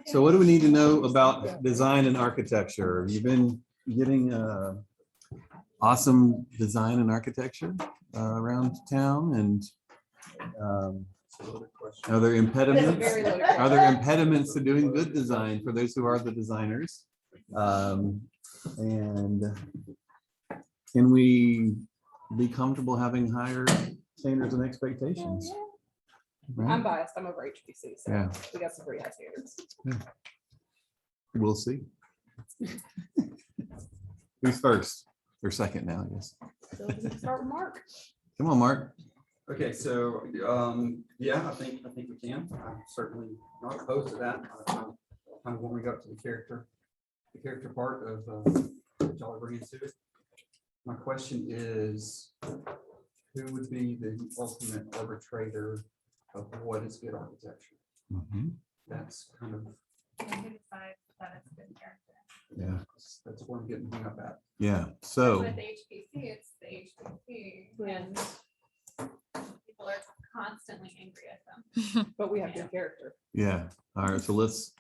So what do we need to know about design and architecture? You've been getting awesome design and architecture around town, and are there impediments? Are there impediments to doing good design for those who are the designers? And can we be comfortable having higher standards and expectations? Right? I'm biased. I'm over HPC, so Yeah. we got some pretty high standards. We'll see. Who's first or second now, I guess? So we can start with Mark. Come on, Mark. Okay, so yeah, I think we can. I'm certainly not opposed to that. Kind of when we go up to the character part of what y'all are bringing to it. My question is, who would be the ultimate arbitrator of what is good architecture? That's kind of Yeah. that's what I'm getting hung up at. Yeah. So With HPC, it's the HPC, and people are constantly angry at them. But we have good character. yeah. All right. So let's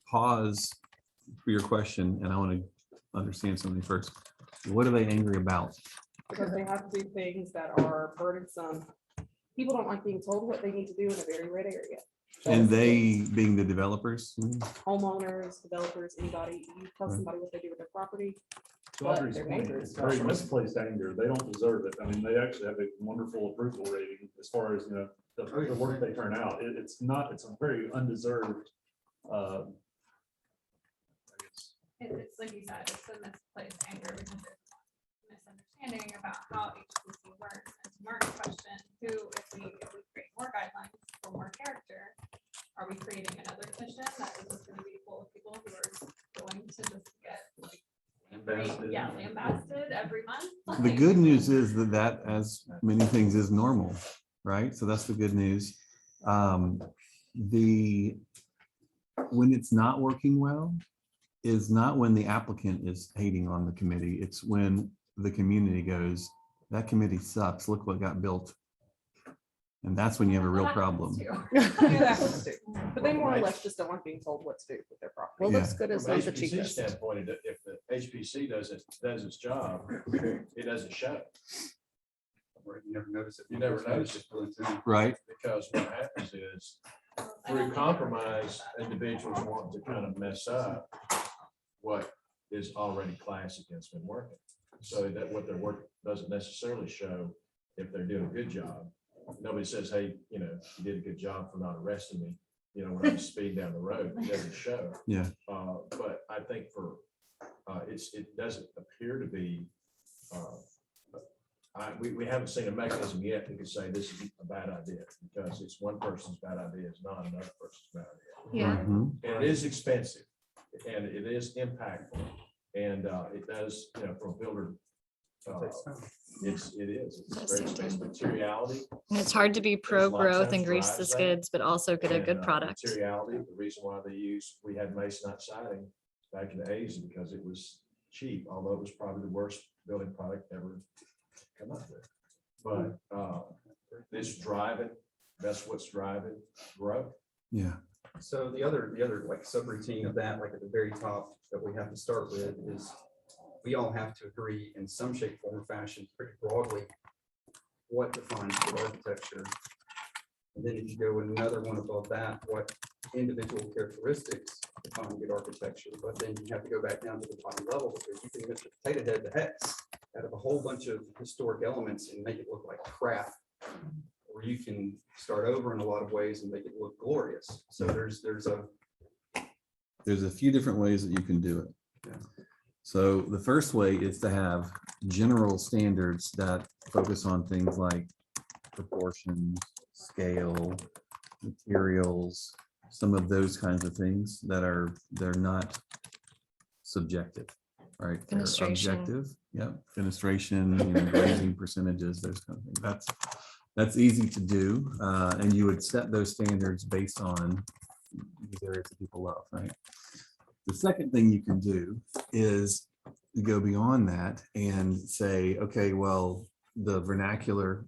pause for your question, and I want to understand something first. What are they angry about? Because they have to do things that are burdensome. People don't like being told what they need to do in a very red area. And they being the developers? Homeowners, developers, anybody, you tell somebody what they do with their property. To But Audrey's their point, neighbors it's very don't. misplaced anger. They don't deserve it. I mean, they actually have a wonderful approval rating as far as, the work they turn out. It's a very undeserved. I guess, It's like you said, it's a misplaced anger because it's misunderstanding about how HPC works. And to Mark's question, if we create more guidelines for more character, are we creating another petition that is just going to be full of people who are going to just get lambasted every month? The good news is that as many things is normal, right? So that's the good news. When it's not working well is not when the applicant is hating on the committee. It's when the community goes, that committee sucks. Look what got built. And that's when you have a real problem. Yeah, that happens too. But they more or less just don't like being told what to do with their property. Well, Yeah. looks good as From the HPC cheapest. standpoint, if the HPC does its job, it doesn't show. Where you never notice it. You never notice it. Right? Because what happens is through compromise, individuals want to kind of mess up what is already classic and it's been working. So that what their work doesn't necessarily show if they're doing a good job. Nobody says, hey, you did a good job for not arresting me, when I'm speeding down the road. It doesn't show. Yeah. But I think it doesn't appear to be, we haven't seen a mechanism yet that could say this is a bad idea, because it's one person's bad idea, it's not another person's bad idea. Yeah. Mhm. And it is expensive and it is impactful, and it does, from a builder, it is. It's Does very take expensive time. materiality. And it's hard to be pro There's lots growth of and grease the drives that. skids, but also get a And, good product. Materiality, the reason why we had masonite siding back in the 80s is because it was cheap, although it was probably the worst building product ever come up with. But this driving, that's what's driving growth. Yeah. So the other like subroutine of that, like at the very top that we have to start with is we all have to agree in some shape, form, or fashion, pretty broadly, what defines good architecture. And then if you go another one above that, what individual characteristics define good architecture, but then you have to go back down to the bottom level, because you can Mr. Potato Head the hex out of a whole bunch of historic elements and make it look like crap. Or you can start over in a lot of ways and make it look glorious. So there's a Few different ways that you can do it. Yeah. So the first way is to have general standards that focus on things like proportions, scale, materials, some of those kinds of things they're not subjective, right? They're Fenestration. objective. Yep. Fenestration, glazing percentages, those kind of things. That's easy to do. And you would set those standards based on these areas that people love, right? The second thing you can do is go beyond that and say, okay, well, the vernacular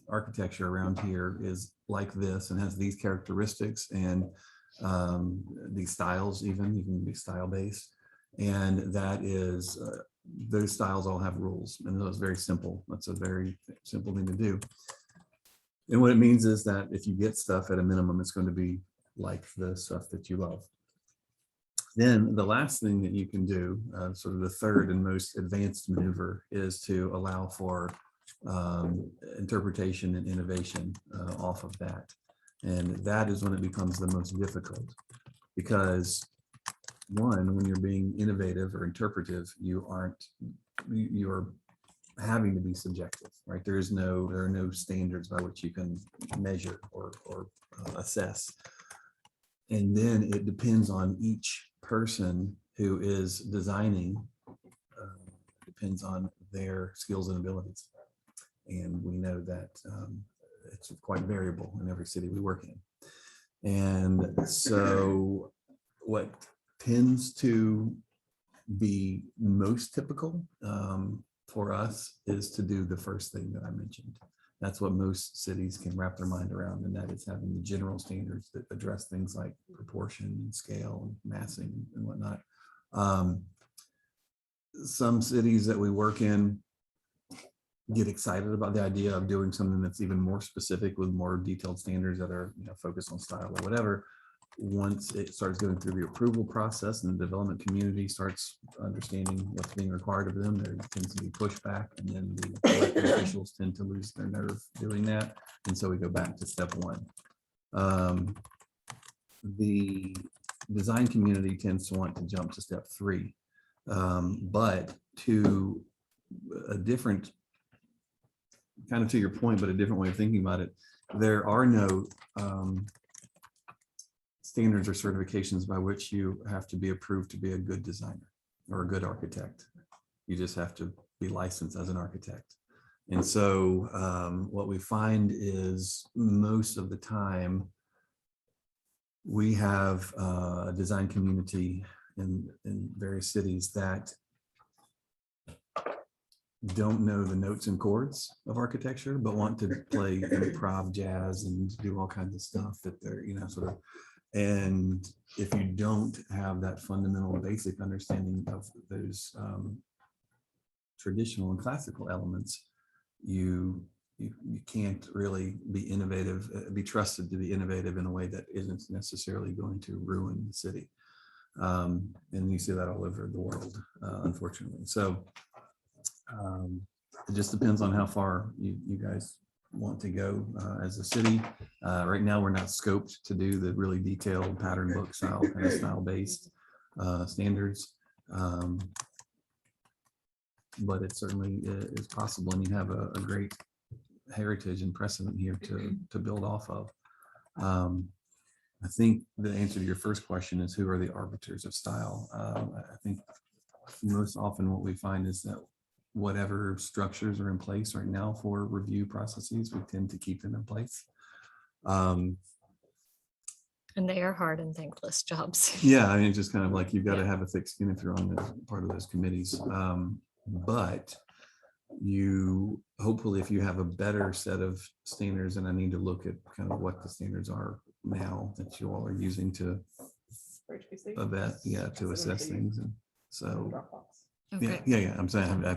architecture around here is like this and has these characteristics, and these styles, even you can be style based. And that is, those styles all have rules, and those very simple. That's a very simple thing to do. And what it means is that if you get stuff at a minimum, it's going to be like the stuff that you love. Then the last thing that you can do, sort of the third and most advanced maneuver, is to allow for interpretation and innovation off of that. And that is when it becomes the most difficult, because one, when you're being innovative or interpretive, you're having to be subjective, right? There are no standards by which you can measure or assess. And then it depends on each person who is designing, depends on their skills and abilities. And we know that it's quite variable in every city we work in. And so what tends to be most typical for us is to do the first thing that I mentioned. That's what most cities can wrap their mind around, and that is having the general standards that address things like proportion and scale and massing and whatnot. Some cities that we work in get excited about the idea of doing something that's even more specific with more detailed standards that are, focused on style or whatever. Once it starts going through the approval process and the development community starts understanding what's being required of them, there tends to be pushback, and then the elected officials tend to lose their nerve doing that. And so we go back to step one. The design community tends to want to jump to step three, but to a different, kind of to your point, but a different way of thinking about it, there are no standards or certifications by which you have to be approved to be a good designer or a good architect. You just have to be licensed as an architect. And so what we find is most of the time we have a design community in various cities that don't know the notes and chords of architecture, but want to play improv jazz and do all kinds of stuff that they're, sort of. And if you don't have that fundamental basic understanding of those traditional and classical elements, you can't really be innovative, be trusted to be innovative in a way that isn't necessarily going to ruin the city. And you see that all over the world, unfortunately. So it just depends on how far you guys want to go as a city. Right now, we're not scoped to do the really detailed pattern book style, kind of style-based standards. But it certainly is possible, and you have a great heritage and precedent here to build off of. I think the answer to your first question is, who are the arbiters of style? I think most often what we find is that whatever structures are in place right now for review processes, we tend to keep them in place. And they are hard and thankless jobs. Yeah, I mean, it's just kind of like you've got to have a thick skin if you're on the part of those committees. But you hopefully, if you have a better set of standards, and I need to look at kind of what the standards are now that you all are using to to assess things. And so Okay. yeah, I'm saying I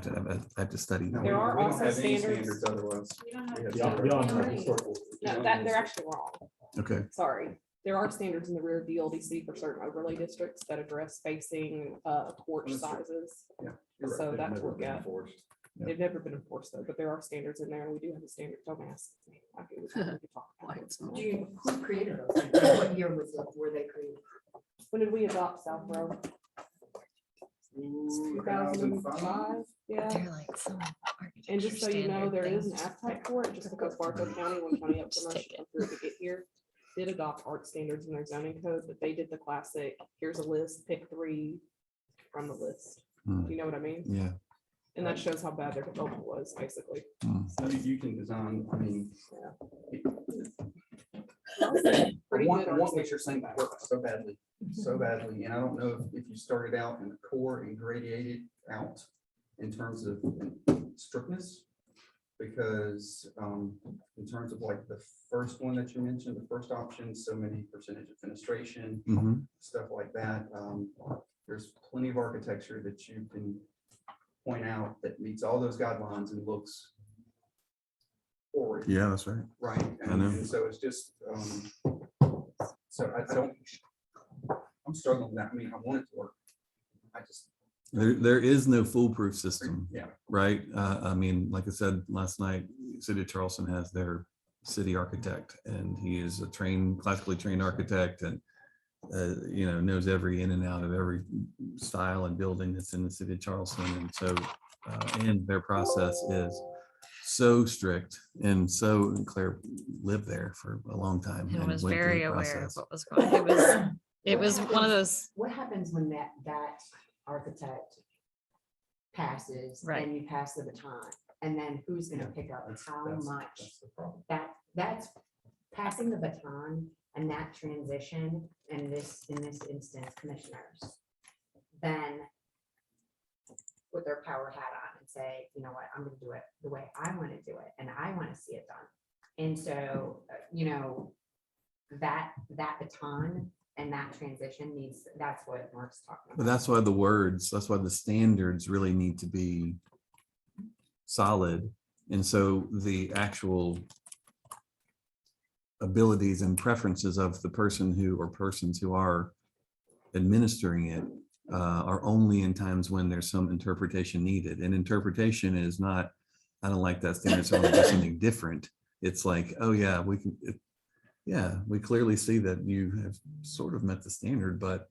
have to study that. There are We don't also have any standards. otherwise. We don't have We have Beyond standards. the historical. No, that they're actually wrong. Okay. Sorry. There are standards in the rear DLDC for certain overlay districts that address spacing, porch sizes. You're right. So They've that's never what been got. enforced. Yeah. They've never been enforced though, but there are standards in there, and we do have a standard. Don't ask me. We can talk about it. Do you, who created those? Like, what year were they created? When did we adopt South Road? 2005, yeah. They're like some And just so you know, architecture there is an standard appetite for it, just because Bartow County, when County up Just so much take it. through to get here, did adopt art standards in their zoning code, but they did the classic, here's a list, pick 3 from the list. You know what I mean? Yeah. And that shows how bad their development was, basically. You can design, I mean, Pretty one, good what art you're saying works so badly, and I don't know if you started out in the core and gradiated out in terms of strictness, because in terms of like the first one that you mentioned, the first option, so many percentage of fenestration, Mhm. stuff like that. There's plenty of architecture that you can point out that meets all those guidelines and looks forward. Yeah, that's right. Right. I know. And so it's just, so I don't, I'm struggling with that. I mean, I want it to work. I just, There is no foolproof system, yeah. right? I mean, like I said last night, City of Charleston has their city architect, and he is a classically trained architect, and knows every in and out of every style and building that's in the city of Charleston. And so, and their process is so strict, and so Claire lived there for a long time. And and was went through the very aware of process. what was going on. It was one of those, What happens when that architect passes Right. and you pass the baton? And then who's gonna pick up how much? That's the problem. That's passing the baton and that transition, and in this instance, commissioners, then put their power hat on and say, you know what, I'm gonna do it the way I wanna do it, and I wanna see it done. And so, that baton and that transition needs, that's what Mark's talking But about. that's why the standards really need to be solid. And so the actual abilities and preferences of the person or persons who are administering it are only in times when there's some interpretation needed. And interpretation is not, I don't like that standard, so I'm gonna do something different. It's like, oh yeah, we clearly see that you have sort of met the standard, but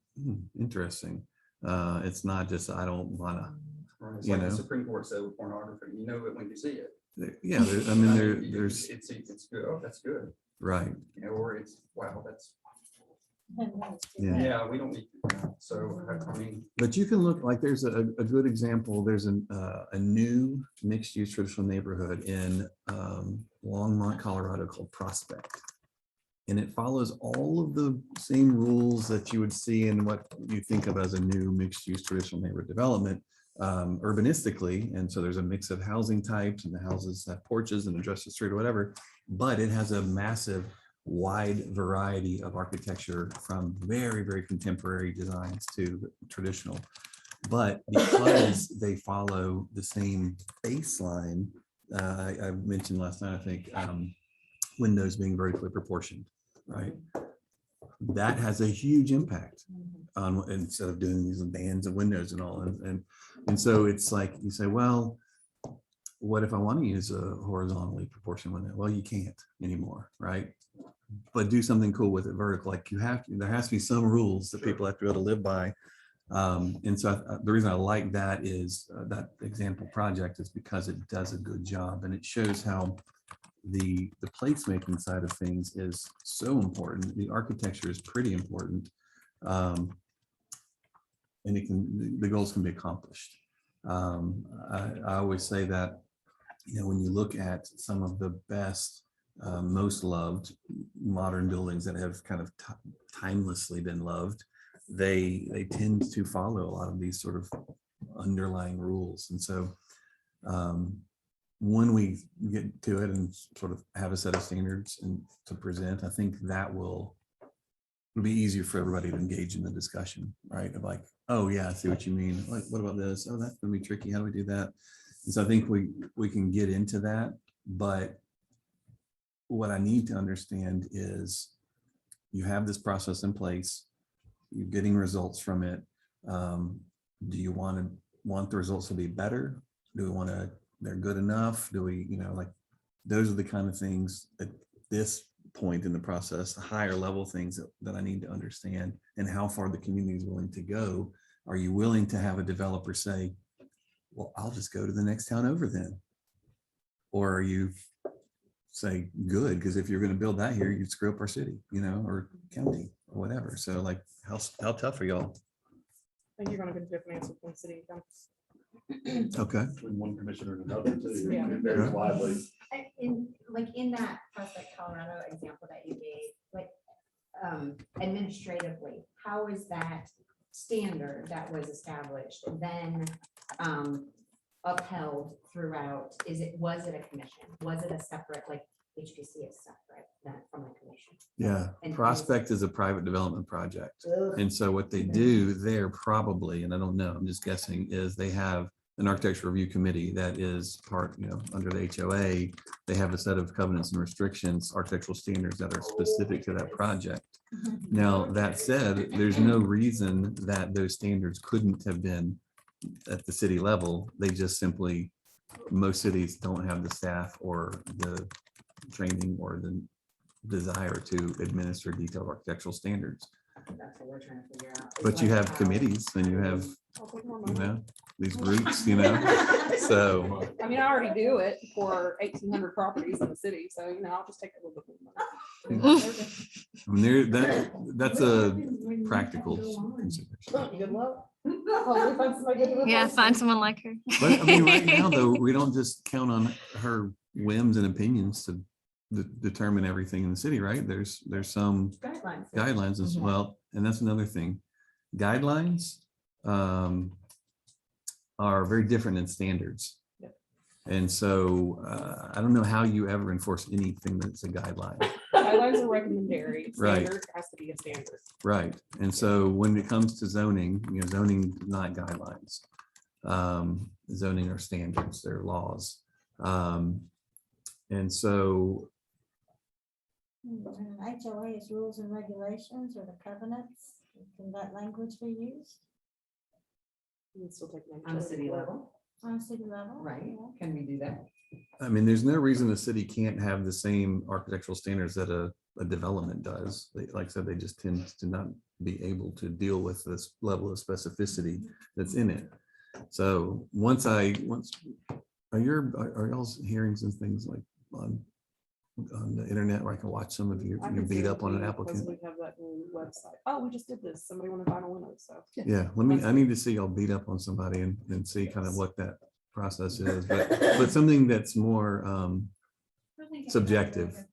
interesting. It's not just, I don't wanna, Right. It's You like the know? Supreme Court said with pornography, you know it when you see it. yeah, I mean, there's, It's good, oh, that's good, right, or it's, wow, that's, yeah. yeah, we don't need to do that. So, I mean, But you can look, like there's a good example, there's a new mixed-use traditional neighborhood in Longmont, Colorado called Prospect. And it follows all of the same rules that you would see in what you think of as a new mixed-use traditional neighborhood development urbanistically. And so there's a mix of housing types, and the houses have porches and address the street or whatever, but it has a massive wide variety of architecture, from very, very contemporary designs to traditional. But because they follow the same baseline, I mentioned last night, I think, windows being vertically proportioned, right? That has a huge impact on, instead of doing these bands of windows and all. And so it's like, you say, well, what if I want to use a horizontally proportioned window? Well, you can't anymore, right? But do something cool with it vertical. Like there has to be some rules that people have to be able to live by. And so the reason I like that is that example project is because it does a good job, and it shows how the placemaking side of things is so important. The architecture is pretty important. And the goals can be accomplished. I always say that, when you look at some of the best, most loved modern buildings that have kind of timelessly been loved, they tend to follow a lot of these sort of underlying rules. And so when we get to it and sort of have a set of standards and to present, I think that it'll be easier for everybody to engage in the discussion, right? Of like, oh yeah, I see what you mean. Like, what about this? Oh, that's gonna be tricky. How do we do that? And so I think we can get into that, but what I need to understand is you have this process in place, you're getting results from it. Do you want the results to be better? Do we want to, they're good enough? Do we, like, those are the kind of things at this point in the process, the higher level things that I need to understand, and how far the community is willing to go. Are you willing to have a developer say, well, I'll just go to the next town over then? Or are you say, good, because if you're going to build that here, you'd screw up our city, or county or whatever. So like, how tough are y'all? I think you're gonna get a different answer from the city. and county. Okay. Between one commissioner and another too. Yeah. It varies widely. In that Prospect, Colorado example that you gave, administratively, how is that standard that was established then upheld throughout? Was it a commission? Was it a separate, like HPC is separate from the commission? Yeah, And- Prospect is a private development project. And so what they do there probably, and I don't know, I'm just guessing, is they have an architecture review committee that is part, under the HOA. They have a set of covenants and restrictions, architectural standards that are specific to that project. Now, that said, there's no reason that those standards couldn't have been at the city level. They just simply, most cities don't have the staff or the training or the desire to administer detailed architectural standards. That's what we're trying to figure out. is But you like have how- committees and you have, I'll take more money. these groups, so, I mean, I already do it for 1,800 properties in the city, so, I'll just take a little bit more money. I mean, that's a practical consideration. Good luck. Hopefully find somebody good to Yeah, replace find me. someone like her. But I mean, right now, though, we don't just count on her whims and opinions to determine everything in the city, right? There's some guidelines as well. And that's another thing. Guidelines are very different than standards. Yep. And so I don't know how you ever enforce anything that's a guideline. Guidelines are recommendatory. Right. Standard has to be a standard. Right. And so when it comes to zoning, zoning is not guidelines. Zoning are standards, they're laws. And so HOA's rules and regulations or the covenants, can that language be used You can still take them On a to city court. level, on a city level? right? Yeah. Can we do that? I mean, there's no reason the city can't have the same architectural standards that a development does. Like I said, they just tend to not be able to deal with this level of specificity that's in it. So are y'all's hearings and things like on the internet where I can watch some of you I can beat see up on an it because applicant? We have that new website. Oh, we just did this. Somebody wanted vinyl windows, so. Yeah, I need to see y'all beat up on somebody and see kind of what that process is, but something that's more subjective.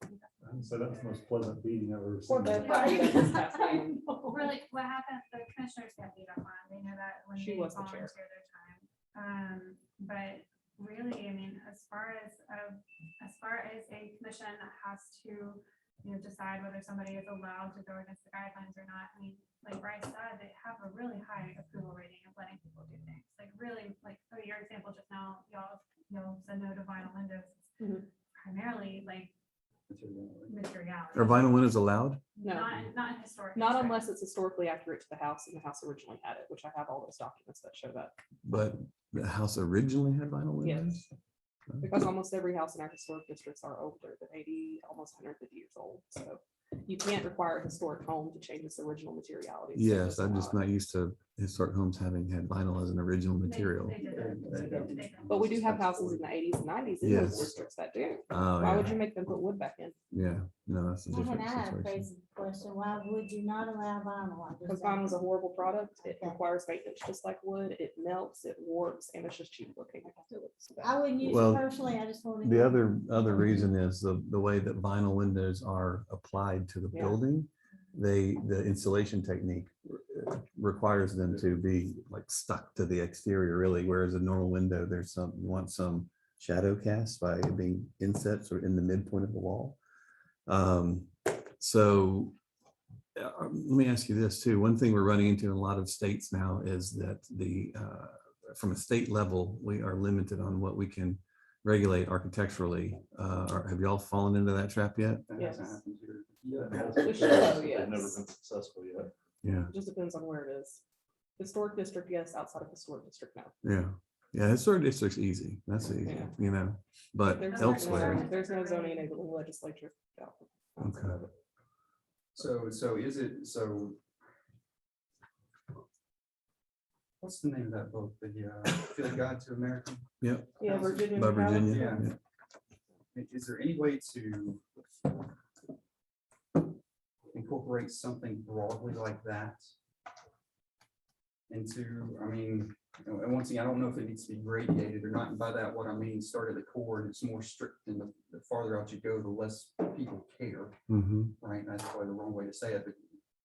So that's the most pleasant beating I've ever Or seen. the- this past week. Really, what happened, the commissioners get beat up on, they know that when She they was the volunteer chair. their time. But really, I mean, as far as a commission has to, decide whether somebody is allowed to go against the guidelines or not, I mean, like Bryce said, they have a really high approval rating of letting people do things, like really, like, your example just now, y'all said no to vinyl windows. Mhm. Primarily like materiality. Are vinyl windows allowed? No, Not in historic. not districts. unless it's historically accurate to the house and the house originally had it, which I have all those documents that show that. But the house originally had vinyl Yes. windows? Because almost every house in our historic districts are older than 80, almost 150 years old. So you can't require a historic home to change its original materiality. So Yes, it's I'm just not. not used to historic homes having had vinyl as an original They- material. they did it. They did it. But we do have houses in the 80s and 90s in Yes. those districts that do. Oh, Why would yeah, you make them put wood back in? yeah, no, that's a And different I have a situation. crazy question, why would you not allow vinyl? I'm just Because vinyl is a asking. horrible product. It Okay. requires maintenance just like wood. It melts, it warps, and it's just cheap looking. I wouldn't use it Well, personally, I just want to. The other reason is the way that vinyl windows are applied to the Yeah. building. The installation technique requires them to be like stuck to the exterior really, whereas a normal window, you want some shadow cast by it being inset sort of in the midpoint of the wall. So let me ask you this too. One thing we're running into in a lot of states now is that from a state level, we are limited on what we can regulate architecturally. Have y'all fallen into that trap yet? That Yes. hasn't happened here. It's slow, They've never yes. been successful yet. Yeah, It just depends on where it is. Historic district, yes. Outside of historic district, no. yeah. Historic district's easy. That's easy, Yeah. But There's elsewhere, there's no zoning enabling legislature. outside of it. So is it, what's the name of that book, the Field Guide to America? Yeah, Virginia. by Powell. Virginia. Yeah. yeah. Is there any way to incorporate something broadly like that into, I mean, and once again, I don't know if it needs to be radiated or not, and by that, what I mean, start at the core, and it's more strict, and the farther out you go, the less people care, Mhm. right? And that's probably the wrong way to say it, but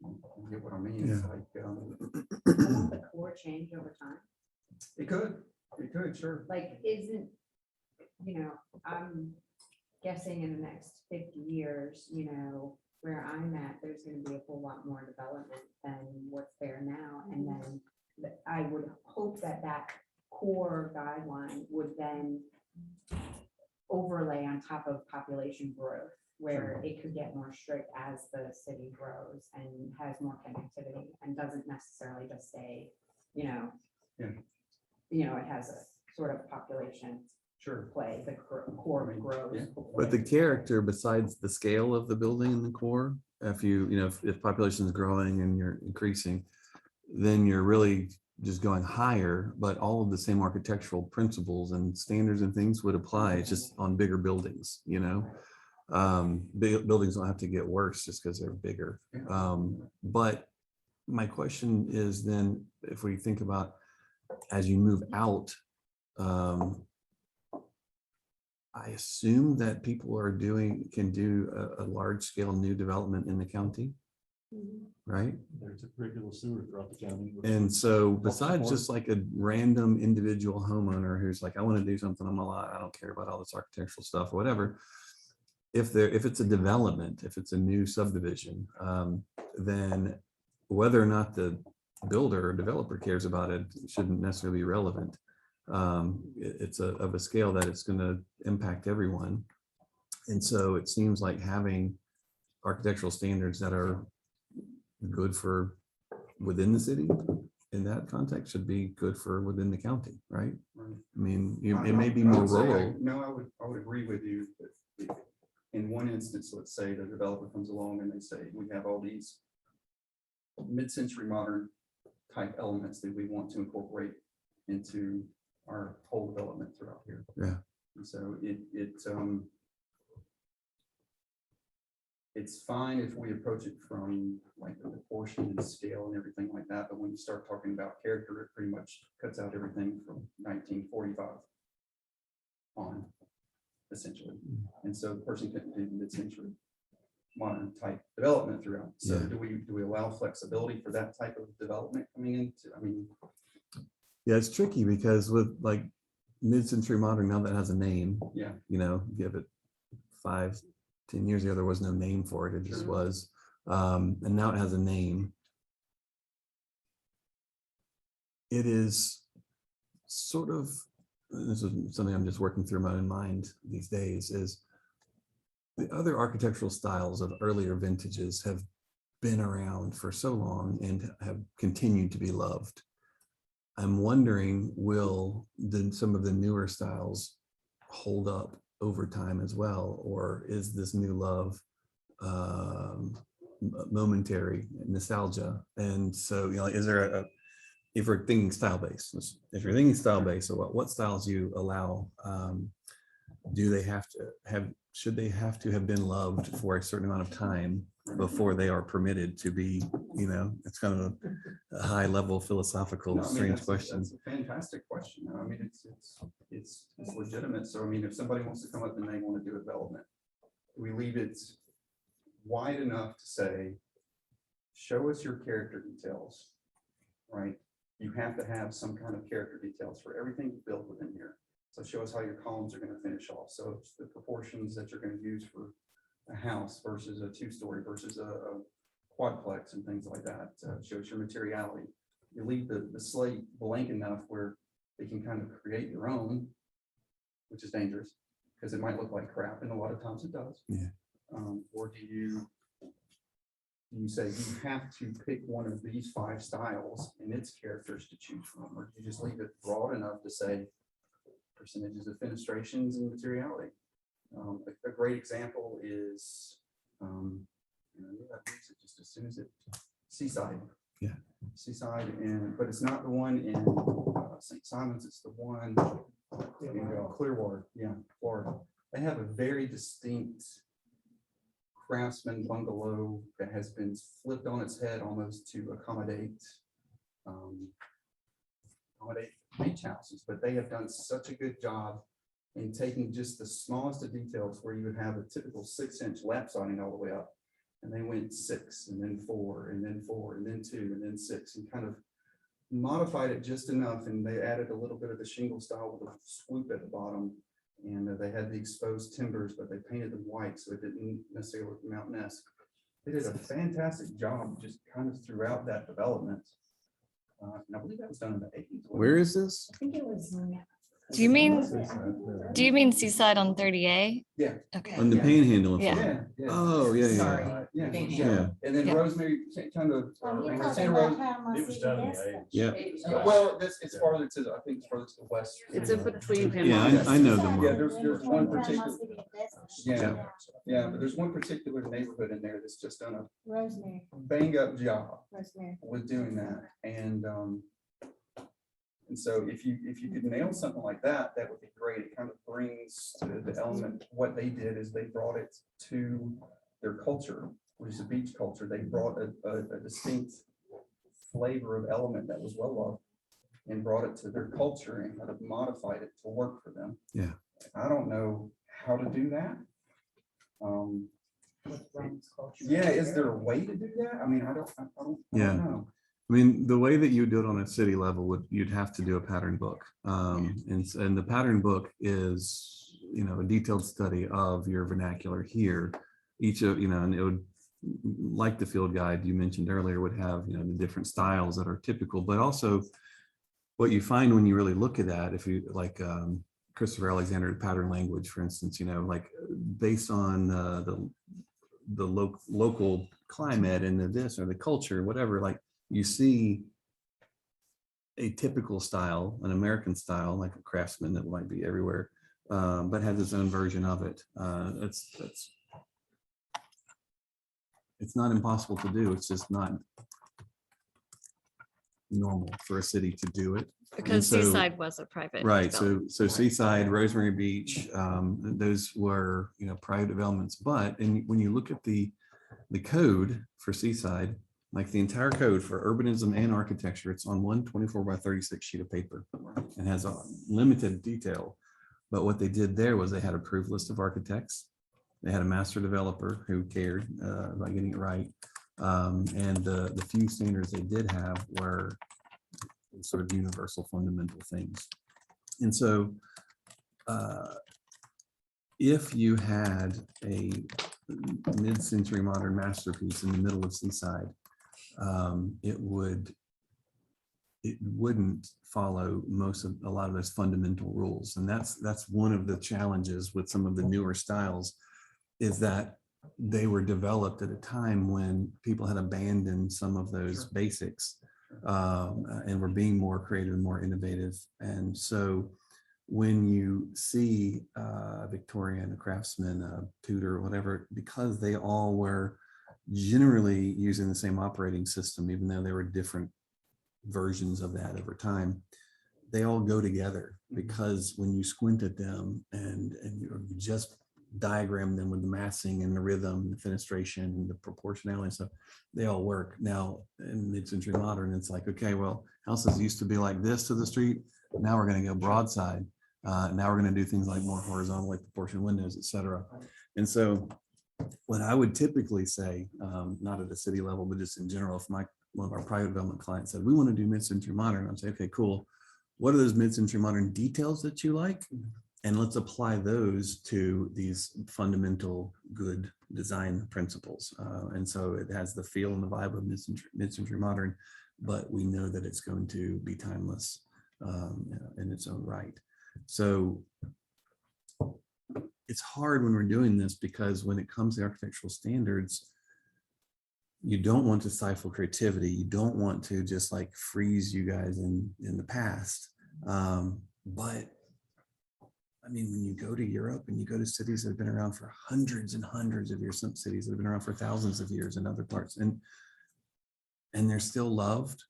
you get what I mean, it's Yeah. like, Won't the core change over time? it could, You could, sure. Like, isn't, I'm guessing in the next 50 years, where I'm at, there's gonna be a whole lot more development than what's there now. And then I would hope that that core guideline would then overlay on top of population growth, where it could get more strict as the city grows and has more connectivity and doesn't necessarily just stay, it has a sort of population Sure. play, the core grows. Yeah. But the character, besides the scale of the building in the core, if population is growing and you're increasing, then you're really just going higher, but all of the same architectural principles and standards and things would apply. It's just on bigger buildings, buildings don't have to get worse just because they're bigger. But my question is then, if we think about as you move out, I assume that people can do a large scale new development in the county, right? There's a curricular sewer throughout the county. And so besides just like a random individual homeowner who's like, I want to do something on my lot, I don't care about all this architectural stuff or whatever. If it's a development, if it's a new subdivision, then whether or not the builder or developer cares about it shouldn't necessarily be relevant. It's of a scale that it's going to impact everyone. And so it seems like having architectural standards that are good for within the city in that context should be good for within the county, right? Right. I mean, it may be more rural. No, I would agree with you. But in one instance, let's say the developer comes along and they say, we have all these mid-century modern type elements that we want to incorporate into our whole development throughout here. Yeah. And so it's fine if we approach it from like the proportion and scale and everything like that, but when you start talking about character, it pretty much cuts out everything from 1945 on, essentially. And so the person couldn't do mid-century modern type development throughout. So Yeah. do we allow flexibility for that type of development coming into, Yeah, it's tricky because with like mid-century modern, now that has a name, yeah, give it 5-10 years ago, there was no name for it. It just Sure. was. And now it has a name. It is sort of, this is something I'm just working through my own mind these days, is the other architectural styles of earlier vintages have been around for so long and have continued to be loved. I'm wondering, will some of the newer styles hold up over time as well? Or is this new love momentary nostalgia? And so, is there if we're thinking style based, so what styles you allow, do they have to have, should they have to have been loved for a certain amount of time before they are permitted to be, it's kind of a high level philosophical, No, I mean, strange question. That's a fantastic question. I mean, it's legitimate. So I mean, if somebody wants to come up and they want to do a development, we leave it wide enough to say, show us your character details, right? You have to have some kind of character details for everything you build within here. So show us how your columns are going to finish off. So it's the proportions that you're going to use for a house versus a 2-story versus a quadplex and things like that. Shows your materiality. You leave the slate blank enough where they can kind of create your own, which is dangerous because it might look like crap, and a lot of times it does. Yeah. Or do you say you have to pick one of these 5 styles and its characters to choose from, or do you just leave it broad enough to say percentages of fenestrations and materiality? A great example is, just as soon as Seaside. Yeah. Seaside, but it's not the one in St. Simons. It's the one in Clearwater, Florida. They have a very distinct craftsman bungalow that has been flipped on its head almost to accommodate beach houses, but they have done such a good job in taking just the smallest of details where you would have a typical 6-inch lap siding all the way up, and they went 6 and then 4 and then 4 and then 2 and then 6 and kind of modified it just enough, and they added a little bit of the shingle style with a swoop at the bottom. And they had the exposed timbers, but they painted them white, so it didn't necessarily look mountain-esque. They did a fantastic job just kind of throughout that development. And I believe that was done in the 80s. Where is this? I think it was. Do you mean Seaside on 30A? Yeah. Okay. On the Yeah. Panhandle. in Yeah. Florida. Yeah. Oh, yeah, yeah, Sorry. yeah. Yeah, Panhandle. and then Yeah. Rosemary kind of. Oh, you're and talking Santa about Rose- Panama It was City done in the Vista. Yeah. Well, it's farther to, I think it's farther to the west. It's in between. Yeah, I know them. Yeah, all. there's one Panama particular, City Vista. yeah, yeah, but there's one particular neighborhood in there that's just done a Rosemary, bang up job Rosemary. with doing that. And so if you could nail something like that, that would be great. It kind of brings to the element, what they did is they brought it to their culture, which is a beach culture. They brought a distinct flavor of element that was well loved and brought it to their culture and kind of modified it to work for them. Yeah. I don't know how to do that. With Rome's culture. Yeah, is there a way to do that? I mean, I don't Yeah. know. I mean, the way that you do it on a city level you'd have to do a pattern book. And the pattern book is, a detailed study of your vernacular here. Each of, and it would, like the field guide you mentioned earlier, would have, the different styles that are typical, but also what you find when you really look at that, if you like, Christopher Alexander pattern language, for instance, like based on the local climate and this or the culture, whatever, like you see a typical style, an American style, like a Craftsman that might be everywhere, but has its own version of it. It's not impossible to do. It's just not normal for a city to do it. Because so- Seaside was a private. Right, development. so Seaside, Rosemary Beach, those were, private developments, but when you look at the code for Seaside, like the entire code for urbanism and architecture, it's on one 24x36 sheet of paper and has a limited detail. But what they did there was they had an approved list of architects. They had a master developer who cared about getting it right. And the few standards they did have were sort of universal fundamental things. And so if you had a mid-century modern masterpiece in the middle of Seaside, it wouldn't follow a lot of those fundamental rules. And that's one of the challenges with some of the newer styles, is that they were developed at a time when people had abandoned some of those basics and were being more creative and more innovative. And so when you see a Victorian, a Craftsman, a Tudor, whatever, because they all were generally using the same operating system, even though there were different versions of that over time, they all go together, because when you squint at them and you just diagram them with the massing and the rhythm, the fenestration, and the proportionality and stuff, they all work. Now in mid-century modern, it's like, okay, well, houses used to be like this to the street. Now we're going to go broadside. Now we're going to do things like more horizontal, like proportion windows, et cetera. And so what I would typically say, not at a city level, but just in general, if one of our private development clients said, we want to do mid-century modern, I'd say, okay, cool. What are those mid-century modern details that you like? And let's apply those to these fundamental good design principles. And so it has the feel and the vibe of mid-century modern, but we know that it's going to be timeless in its own right. So it's hard when we're doing this, because when it comes to architectural standards, you don't want to stifle creativity. You don't want to just like freeze you guys in the past. But I mean, when you go to Europe and you go to cities that have been around for hundreds and hundreds of years, some cities that have been around for thousands of years in other parts, and they're still loved.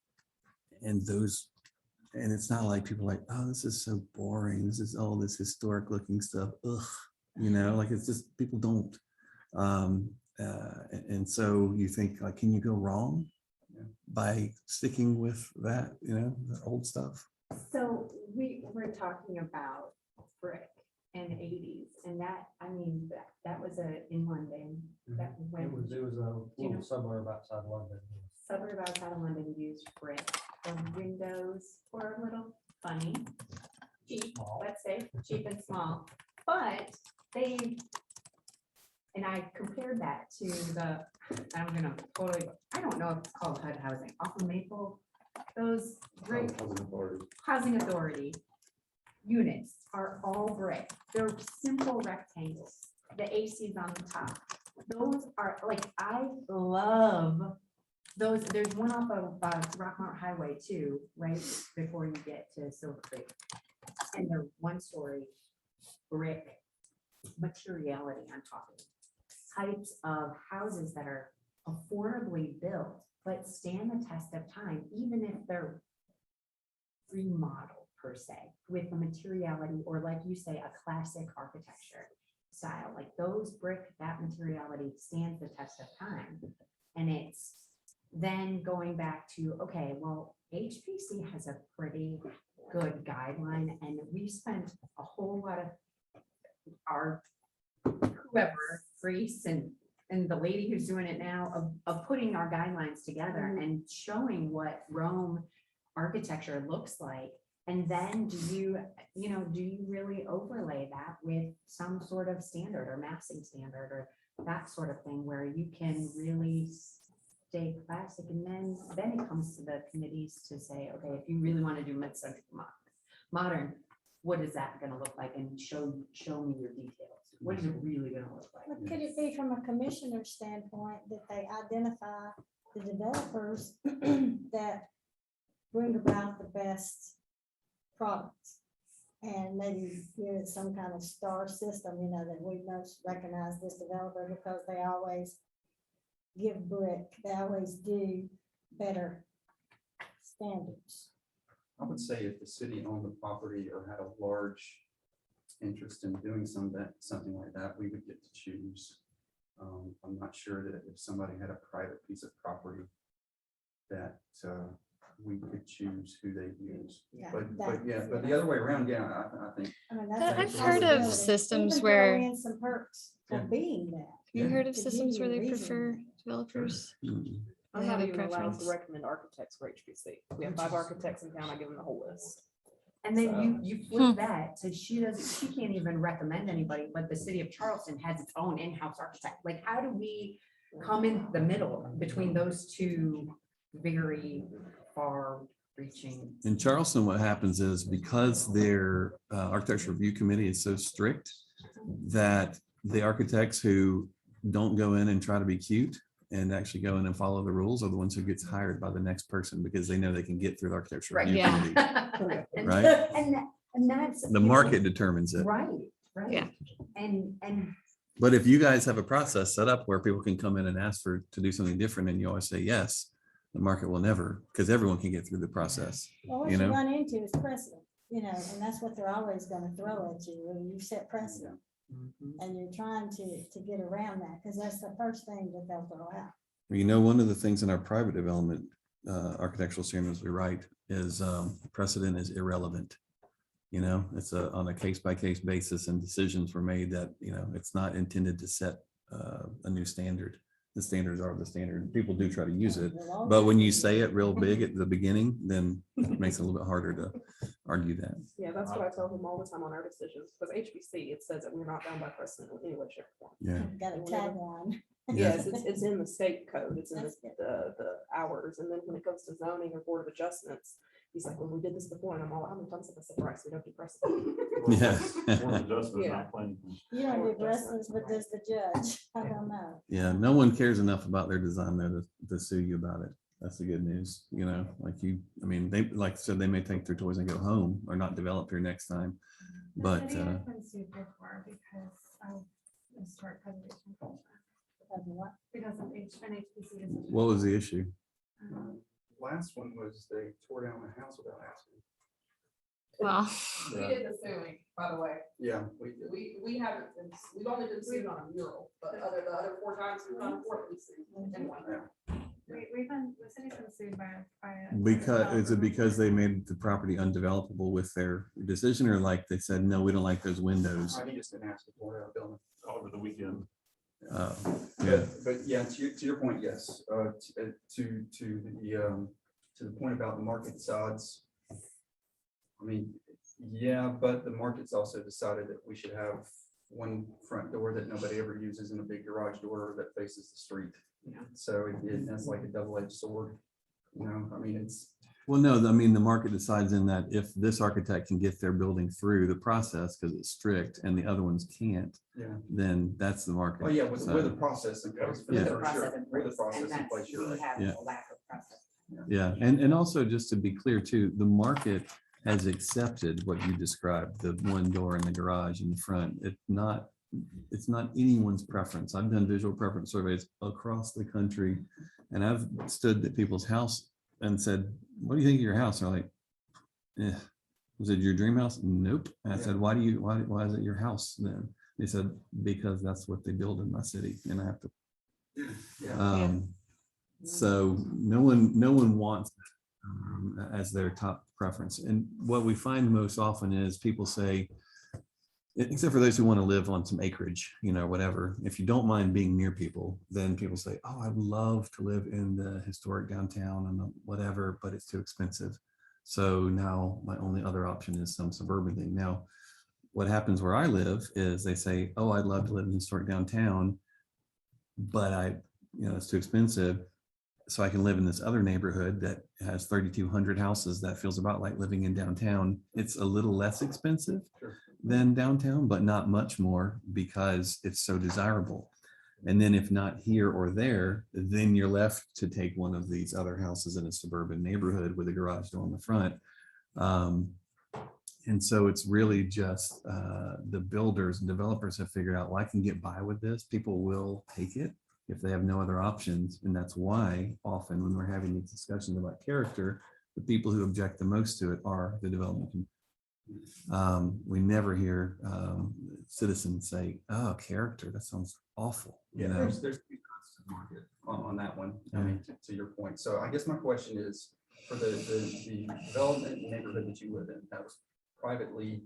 And it's not like people are like, oh, this is so boring. This is all this historic looking stuff. Ugh, like it's just, people don't. And so you think, like, can you go wrong by sticking with that, the old stuff? So we were talking about brick in the 80s, and that was in London. That It went, was a little suburb outside London. suburb outside of London used brick for windows were a little funny. Cheap, let's say, cheap and small, but they, and I compared that to the, I'm gonna totally, I don't know if it's called HUD housing, off of Maple, those brick housing authority units are all brick. They're simple rectangles. The AC is on the top. Those are like, I love those. There's one off of Rockmart Highway too, right before you get to Silver Creek. And they're 1-story brick materiality on top of it. Types of houses that are affordably built, but stand the test of time, even if they're remodeled per se, with the materiality, or like you say, a classic architecture style, like those brick, that materiality stands the test of time. And it's then going back to, okay, well, HPC has a pretty good guideline, and we spent a whole lot of our whoever, Greece and the lady who's doing it now, of putting our guidelines together and showing what Rome architecture looks like. And then do you really overlay that with some sort of standard or massing standard or that sort of thing where you can really stay classic? And then it comes to the committees to say, okay, if you really want to do MidCentury Modern, what is that going to look like? And show me your details. What is it really going to look like? What could it be from a commissioner standpoint that they identify the developers that bring about the best products? And maybe give it some kind of star system, that we most recognize this developer because they always give brick, they always do better standards. I would say if the city owned the property or had a large interest in doing something like that, we would get to choose. I'm not sure that if somebody had a private piece of property that we could choose who they use. Yeah, But that's but the other way around, yeah, I think. I mean, But that's a I've heard of possibility. systems Even where- throw in some perks for Yeah. being that. You heard of To give systems you where a they reason. prefer developers? Mm. I'm They not have a even allowed to preference. recommend architects for HPC. We have 5 architects in town. I give them the whole list. And then you flip that, so she can't even recommend anybody, but the city of Charleston has its own in-house architect. Like, how do we come in the middle between those two very far reaching? In Charleston, what happens is because their architecture review committee is so strict that the architects who don't go in and try to be cute and actually go in and follow the rules are the ones who gets hired by the next person because they know they can get through the architecture Right. review Yeah. committee. And- Right. And that's. The market determines it. Right, right. Yeah. And But if you guys have a process set up where people can come in and ask to do something different and you always say yes, the market will never, because everyone can get through the process. Well, what You you know? run into is precedent, and that's what they're always gonna throw at you when you set precedent. And you're trying to get around that, because that's the first thing that they'll throw out. One of the things in our private development architectural standards we write is precedent is irrelevant. It's on a case-by-case basis, and decisions were made that, it's not intended to set a new standard. The standards are the standard. People do try to use it, but when you say it real big at the beginning, then it makes it a little bit harder to argue that. Yeah, that's what I tell them all the time on our decisions, because HBC, it says that we're not bound by precedent in any way, shape, or form. Yeah. Got a tagline. Yes, it's in the state code, it's in That's good. the hours, and then when it comes to zoning or board of adjustments, he's like, well, we did this before, and I'm all, how many times have I said Bryce, we don't do precedent. Yeah. Board of Adjustment, Yeah. not planning. You don't do precedents, but does the judge? I don't know. Yeah, no one cares enough about their design though to sue you about it. That's the good news, they, like I said, they may take their toys and go home or not develop here next time. But The city has been sued before because of historic preservation culture, Of what? because of HPC. what was the issue? Last one was they tore down the house without asking. Well, We did the suing, by the way. Yeah, we did. We haven't, we've only been sued on a mural, but the other 4 times we've gone to court, we sued. And won. The city's been sued by. Because they made the property undevelopable with their decision, or like they said, no, we don't like those windows. He just didn't ask to tore down a building. Over the weekend. Yeah, But yeah, to your point, yes, to the point about the market size. I mean, yeah, but the market's also decided that we should have one front door that nobody ever uses and a big garage door that faces the street. So that's like a double-edged sword, you know, I mean, it's. well, no, I mean, the market decides in that if this architect can get their building through the process because it's strict and the other ones can't, Yeah. then that's the market. Oh, yeah, with So, the process in place. Yeah. The process in With the place, process and in that's, place, you're we right. have Yeah. a lack of process. yeah, and also just to be clear too, the market has accepted what you described, the one door in the garage in the front. It's not anyone's preference. I've done visual preference surveys across the country, and I've stood at people's house and said, what do you think of your house? And they're like, was it your dream house? Nope. And I said, why is it your house then? They said, because that's what they build in my city, and I have to. Yeah. So no one wants as their top preference. And what we find most often is people say, except for those who want to live on some acreage, you know, whatever, if you don't mind being near people, then people say, oh, I'd love to live in the historic downtown and whatever, but it's too expensive. So now my only other option is some suburban thing. Now, what happens where I live is they say, oh, I'd love to live in historic downtown, but it's too expensive. So I can live in this other neighborhood that has 3,200 houses that feels about like living in downtown. It's a little less expensive than downtown, but not much more because it's so desirable. And then if not here or there, then you're left to take one of these other houses in a suburban neighborhood with a garage door on the front. And so it's really just the builders and developers have figured out, well, I can get by with this. People will take it if they have no other options. And that's why often when we're having these discussions about character, the people who object the most to it are the development community. We never hear citizens say, oh, character, that sounds awful. Yeah, there's two sides to the market on that one, I mean, to your point. So I guess my question is, for the development neighborhood that you live in, that was privately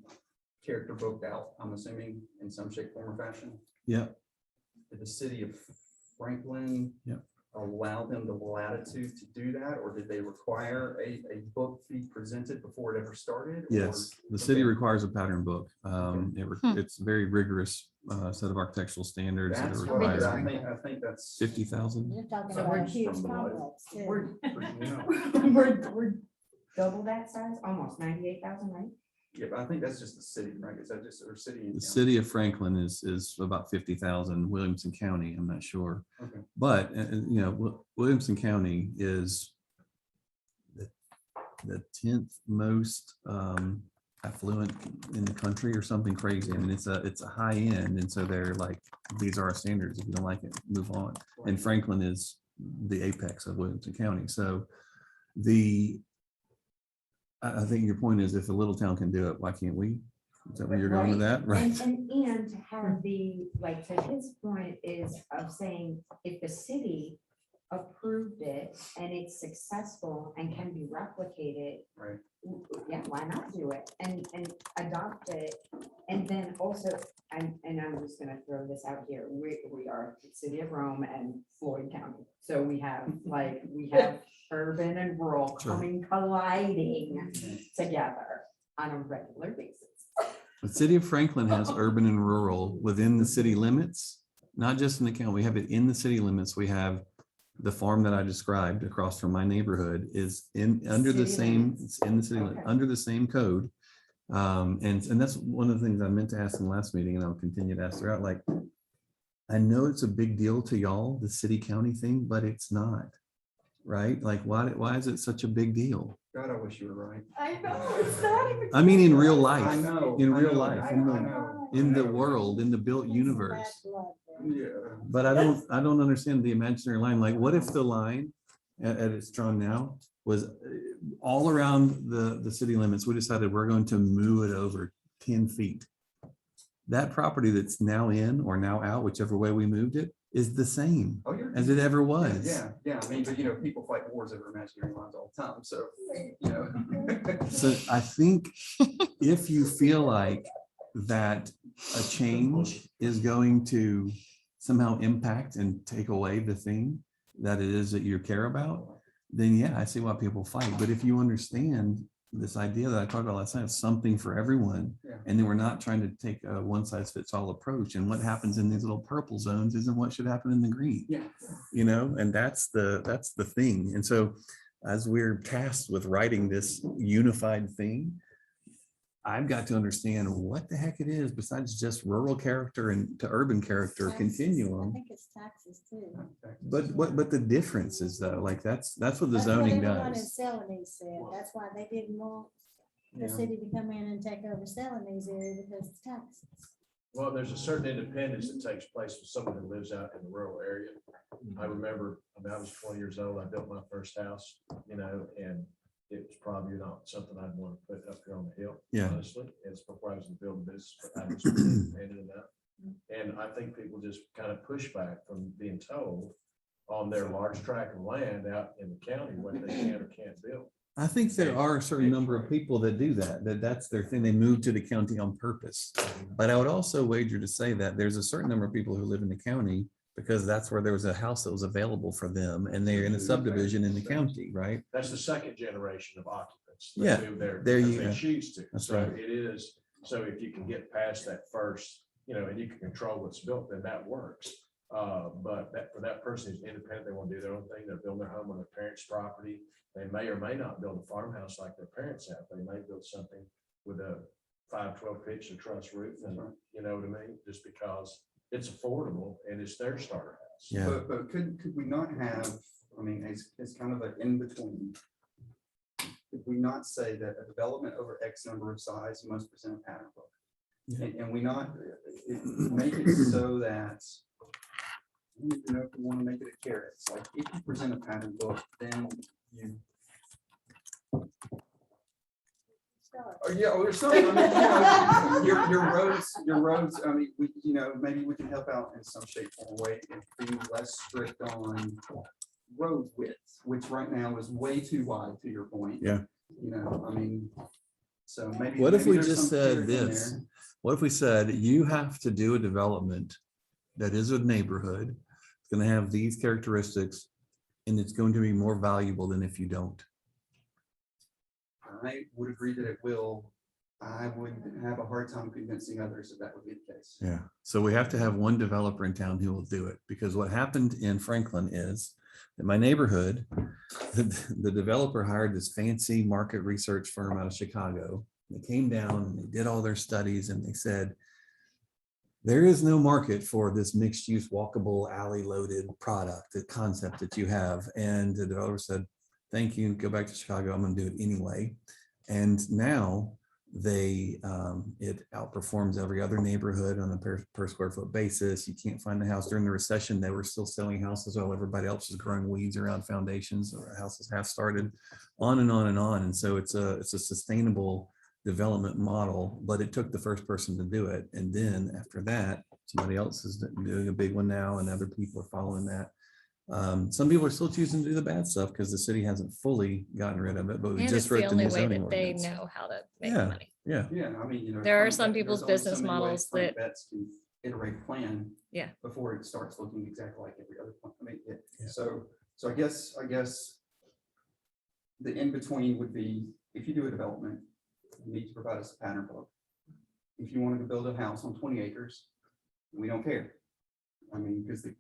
character booked out, I'm assuming, in some shape, form, or fashion? Yeah. Did the city of Franklin allow them the latitude to do that, or did they require a book be presented before it ever started? Yes, the city requires a pattern book. It's a very rigorous set of architectural standards that That's are what required. I think that's 50,000. You're talking So about we're a huge from the complex too. We're double that size, almost 98,000, right? Yeah, but I think that's just the city, right? Is that just our city? and The county? city of Franklin is about 50,000. Williamson County, I'm not sure. Okay. But, Williamson County is the 10th most affluent in the country or something crazy. I mean, it's a high end. And so they're like, these are our standards. If you don't like it, move on. And Franklin is the apex of Williamson County. So I think your point is, if a little town can do it, why can't we? Is that where you're going with that? Right. And to have like to his point is of saying, if the city approved it and it's successful and can be replicated, Right. Yeah, why not do it and adopt it? And then also, and I'm just gonna throw this out here, we are the city of Rome and Floyd County. So we have urban and rural coming colliding together on a regular basis. The city of Franklin has urban and rural within the city limits, not just in the county. We have it in the city limits. We have the farm that I described across from my neighborhood is under the same code. And that's one of the things I meant to ask in the last meeting, and I'll continue to ask throughout. Like, I know it's a big deal to y'all, the city county thing, but it's not, right? Like, why is it such a big deal? God, I wish you were right. I know, it's not even. I mean, in real life, I know. in I real know, life, I in know. the world, in the built universe. Yeah. But I don't understand the imaginary line. Like, what if the line at its drawn now was all around the city limits? We decided we're going to move it over 10 feet. That property that's now in or now out, whichever way we moved it, is the same as it ever was. Yeah. I mean, but people fight wars over imaginary lines all the time. So, So I think if you feel like that a change is going to somehow impact and take away the thing that it is that you care about, then yeah, I see why people fight. But if you understand this idea that I talked about last night, something for everyone, Yeah. and then we're not trying to take a one size fits all approach, and what happens in these little purple zones isn't what should happen in the green. Yeah. And that's the thing. And so as we're tasked with writing this unified thing, I've got to understand what the heck it is besides just rural character and to urban character Taxes. I continuum. think it's taxes too. But the difference is though, like that's what the That's what zoning everyone in does. Celanese said. That's why they didn't want the Yeah. city to come in and take over Celanese area because it's taxes. Well, there's a certain independence that takes place with someone who lives out in the rural area. I remember, I was 20 years old, I built my first house, and it was probably not something I'd want to put up here on the hill. Yeah. Honestly, it's before I was in building business, but I was independent enough. And I think people just kind of push back from being told on their large tract of land out in the county what they can or can't build. I think there are a certain number of people that do that's their thing. They move to the county on purpose. But I would also wager to say that there's a certain number of people who live in the county because that's where there was a house that was available for them and they're in a subdivision in the county, right? That's the second generation of occupants. that Yeah, move there there because you they go. choose to. That's So right. it is, so if you can get past that first, and you can control what's built, then that works. But for that person who's independent, they want to do their own thing, they're building their home on their parents' property. They may or may not build a farmhouse like their parents have. They may build something with a 512 pitch or truss roof, and you know what I mean? Just because it's affordable and it's their starter house. Yeah. But could we not have, it's kind of an in-between. Could we not say that a development over X number of size must present a pattern book? Yeah. And we not make it so that, I don't even know if we want to make it a carrot. It's like, if you present a pattern book, then you. Oh, yeah, well, there's something, your roads, maybe we can help out in some shape or way and be less strict on road width, which right now is way too wide, to your point. Yeah. So maybe. What if maybe we there's just some said carrot in this? there. What if we said you have to do a development that is a neighborhood, it's going to have these characteristics, and it's going to be more valuable than if you don't? I would agree that it will. I would have a hard time convincing others that would be the case. Yeah. So we have to have one developer in town who will do it, because what happened in Franklin is in my neighborhood, the developer hired this fancy market research firm out of Chicago. They came down and they did all their studies and they said, there is no market for this mixed use walkable alley loaded product, the concept that you have. And the developer said, thank you, go back to Chicago, I'm gonna do it anyway. And now it outperforms every other neighborhood on a per square foot basis. You can't find the house. During the recession, they were still selling houses while everybody else was growing weeds around foundations, or houses half started, on and on and on. And so it's a sustainable development model, but it took the first person to do it. And then after that, somebody else is doing a big one now, and other people are following that. Some people are still choosing to do the bad stuff because the city hasn't fully gotten rid of it, but we And just it's the wrote the only new way zoning that they ordinance. know how to make Yeah. money. Yeah, Yeah, There are Frank some Bet- people's there's only business so many ways models Frank that- Bets can iterate plan. Yeah. Before it starts looking exactly like every other plan. Yeah. So I guess the in-between would be, if you do a development, you need to provide us a pattern book. If you wanted to build a house on 20 acres, we don't care. Because the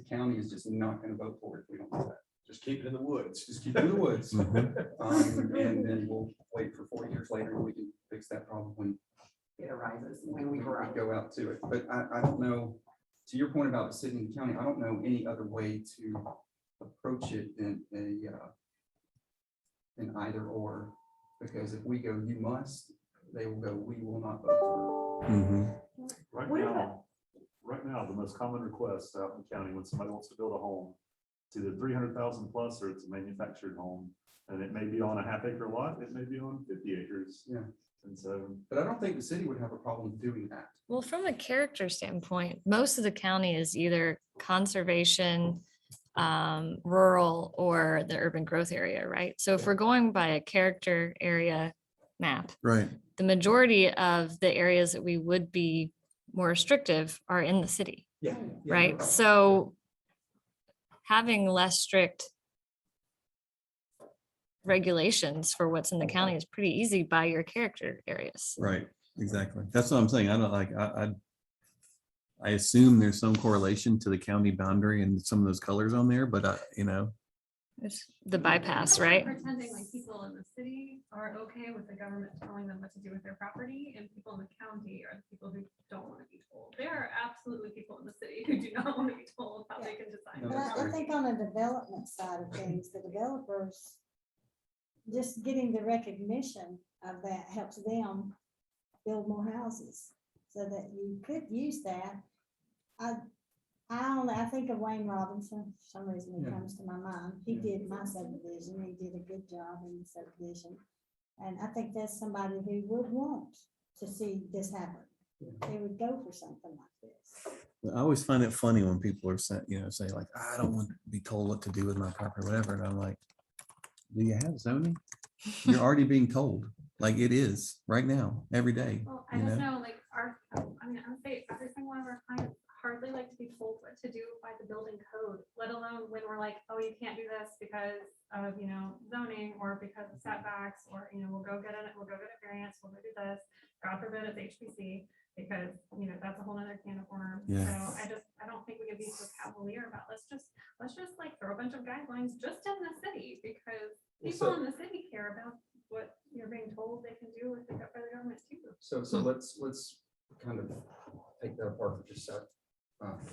county is just not going to vote for it if we don't do that. Just keep it in the woods. Just keep it in the woods. Mhm. And then we'll wait for 4 years later and we can fix that problem when It arises when we grow. go out to it. But I don't know, to your point about the city and county, I don't know any other way to approach it than an either or. Because if we go, you must, they will go, we will not vote for Mhm. Right now, the most common request out in the county when somebody wants to build a home, it's either 300,000 plus or it's a manufactured home. And it may be on a half acre lot, it may be on 50 acres. Yeah. And so, it. But I don't think the city would have a problem doing that. Well, from a character standpoint, most of the county is either conservation, rural, or the urban growth area, right? So if we're going by a character area map, Right. the majority of the areas that we would be more restrictive are in the city. Yeah. yeah, right? no problem. So having less strict regulations for what's in the county is pretty easy by your character areas. Right, exactly. That's what I'm saying. I don't like, I assume there's some correlation to the county boundary and some of those colors on there, but It's the bypass, I'm not right? Pretending like people in the city are okay with the government telling them what to do with their property, and people in the county are the people who don't want to be told. There are absolutely people in the city who do not want to be told how they can design. No, But their that's I property. think on the development side of things, the developers, just getting the recognition of that helps them build more houses. So that you could use that. I think of Wayne Robinson, for some reason he Yeah. comes to my mind. He Yeah. did my subdivision. He did a good job in the subdivision. And I think that's somebody who would want to see this happen. They would go for something like this. I always find it funny when people are saying, say like, I don't want to be told what to do with my property, whatever. And I'm like, do you have zoning? You're already being told, like it is right now, every day. Well, I just know like I would say every single one of our clients hardly like to be told what to do by the building code, let alone when we're like, oh, you can't do this because of, zoning or because of setbacks, or, we'll go get a variance, we'll go do this. God forbid it's HPC, because, that's a whole nother can of worms. Yeah. So I don't think we can be so cavalier about, let's just like throw a bunch of guidelines just in the city, because people in the city care about what you're being told they can do with the government too. So let's kind of take that apart for just a sec.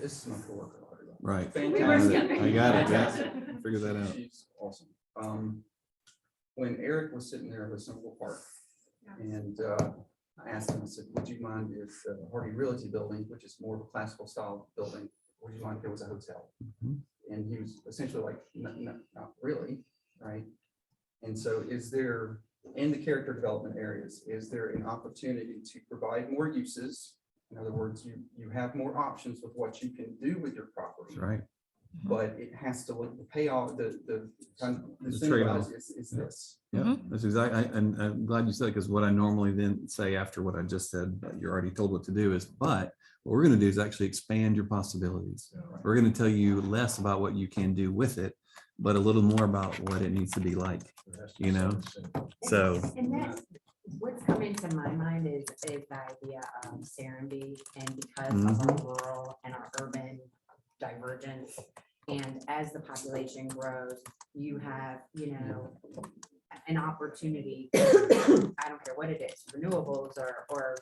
This is my coworker. Audrey. Right. Fantastic. I got it. Yeah. Fantastic. Figure that out. She's awesome. When Eric was sitting there with Central Park, and I asked him, I said, would you mind if the Hardy Realty building, which is more of a classical style building, would you mind if it was a hotel? Mhm. And he was essentially like, no, not really, right? And so is there, in the character development areas, is there an opportunity to provide more uses? In other words, you have more options with what you can do with your property, That's right. but it has to look, the payoff, the kind of The trade-off. incentivize is Yeah. this. Yeah, that's exactly. And I'm glad you said it, because what I normally then say after what I just said, but you're already told what to do is, but what we're going to do is actually expand your possibilities. We're going to tell you less about what you can do with it, but a little more about what it needs to be like, so. And that's, what's coming to my mind is the idea of Serenity, and because of our rural and our urban divergence. And as the population grows, you have, an opportunity, I don't care what it is, renewables or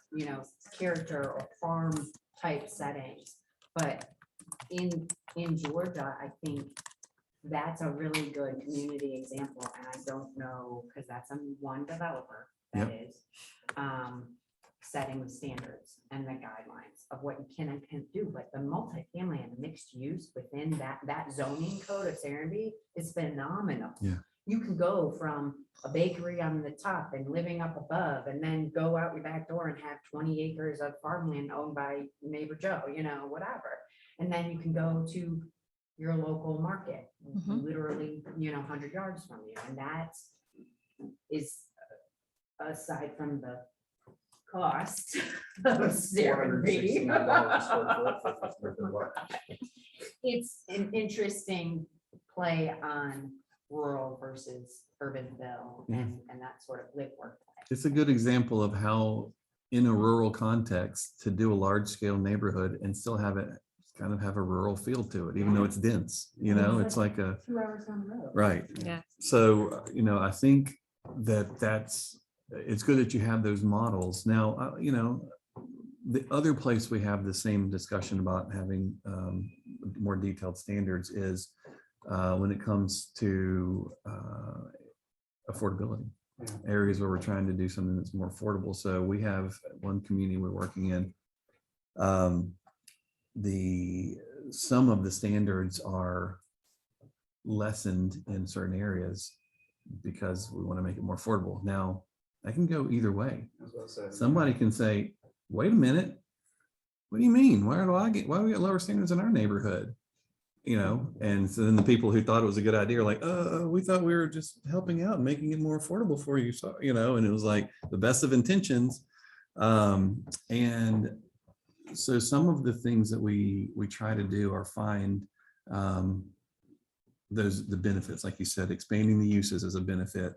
character or farm type settings. But in Georgia, I think that's a really good community example. And I don't know, because that's one developer that is setting the standards and the guidelines of what you can and can't do. But the multifamily and mixed use within that zoning code of Serenity is phenomenal. Yeah. You can go from a bakery on the top and living up above, and then go out your back door and have 20 acres of farmland owned by neighbor Joe, whatever. And then you can go to your local market, literally, 100 yards from you. And that is, aside from the cost of Serenity, it's an interesting play on rural versus urbanville and that sort of live work. It's a good example of how in a rural context to do a large scale neighborhood and still have it kind of have a rural feel to it, even though it's dense, it's like a 2 hours down the road. right. Yeah. So, I think it's good that you have those models. Now, the other place we have the same discussion about having more detailed standards is when it comes to affordability. Areas where we're trying to do something that's more affordable. So we have one community we're working in. Some of the standards are lessened in certain areas because we want to make it more affordable. Now, I can go either way. Somebody can say, wait a minute, what do you mean? Why do we get lower standards in our neighborhood? And so then the people who thought it was a good idea are like, we thought we were just helping out and making it more affordable for you. So, and it was like the best of intentions. And So some of the things that we try to do are find the benefits, like you said, expanding the uses as a benefit.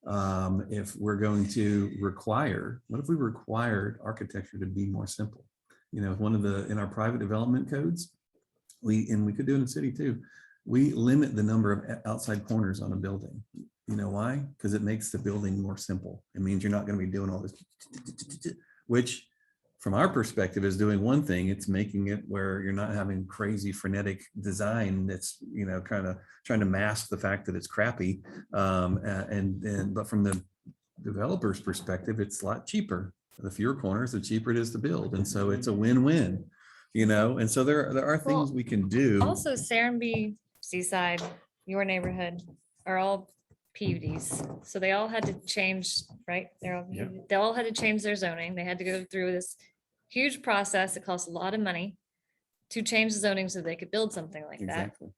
If we're going to require, what if we required architecture to be more simple? You know, in our private development codes, we could do it in the city too. We limit the number of outside corners on a building. You know why? Because it makes the building more simple. It means you're not going to be doing all this, which from our perspective is doing one thing. It's making it where you're not having crazy frenetic design that's, you know, kind of trying to mask the fact that it's crappy. But from the developer's perspective, it's a lot cheaper. The fewer corners, the cheaper it is to build. And so it's a win-win, you know? And so there are things we can do. Also, Serenbe, Seaside, your neighborhood are all PUDs. So they all had to change, right? They all had to change their zoning. They had to go through this huge process. It costs a lot of money to change the zoning so they could build something like that. Exactly.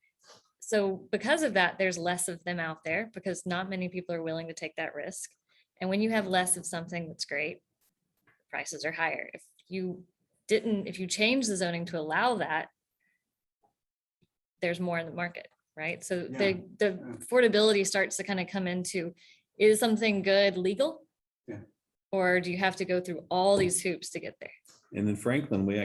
So because of that, there's less of them out there because not many people are willing to take that risk. And when you have less of something that's great, prices are higher. If you change the zoning to allow that, there's more in the market, right? So the affordability starts to kind of come into, is something good legal? Yeah. Or do you have to go through all these hoops to get there? And then Franklin, we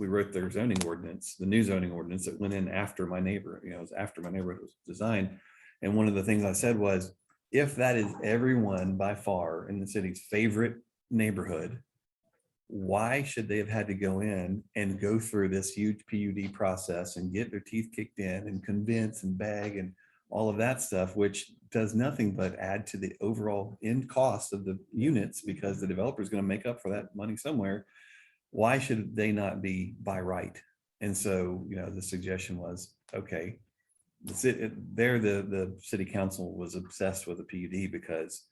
wrote their zoning ordinance, the new zoning ordinance that went in after my neighbor, you know, it was after my neighborhood was designed. And one of the things I said was, if that is everyone by far in the city's favorite neighborhood, why should they have had to go in and go through this huge PUD process and get their teeth kicked in and convince and beg and all of that stuff, which does nothing but add to the overall end cost of the units because the developer is going to make up for that money somewhere. Why should they not be by right? And so, you know, the suggestion was, okay, the city council was obsessed with a PUD because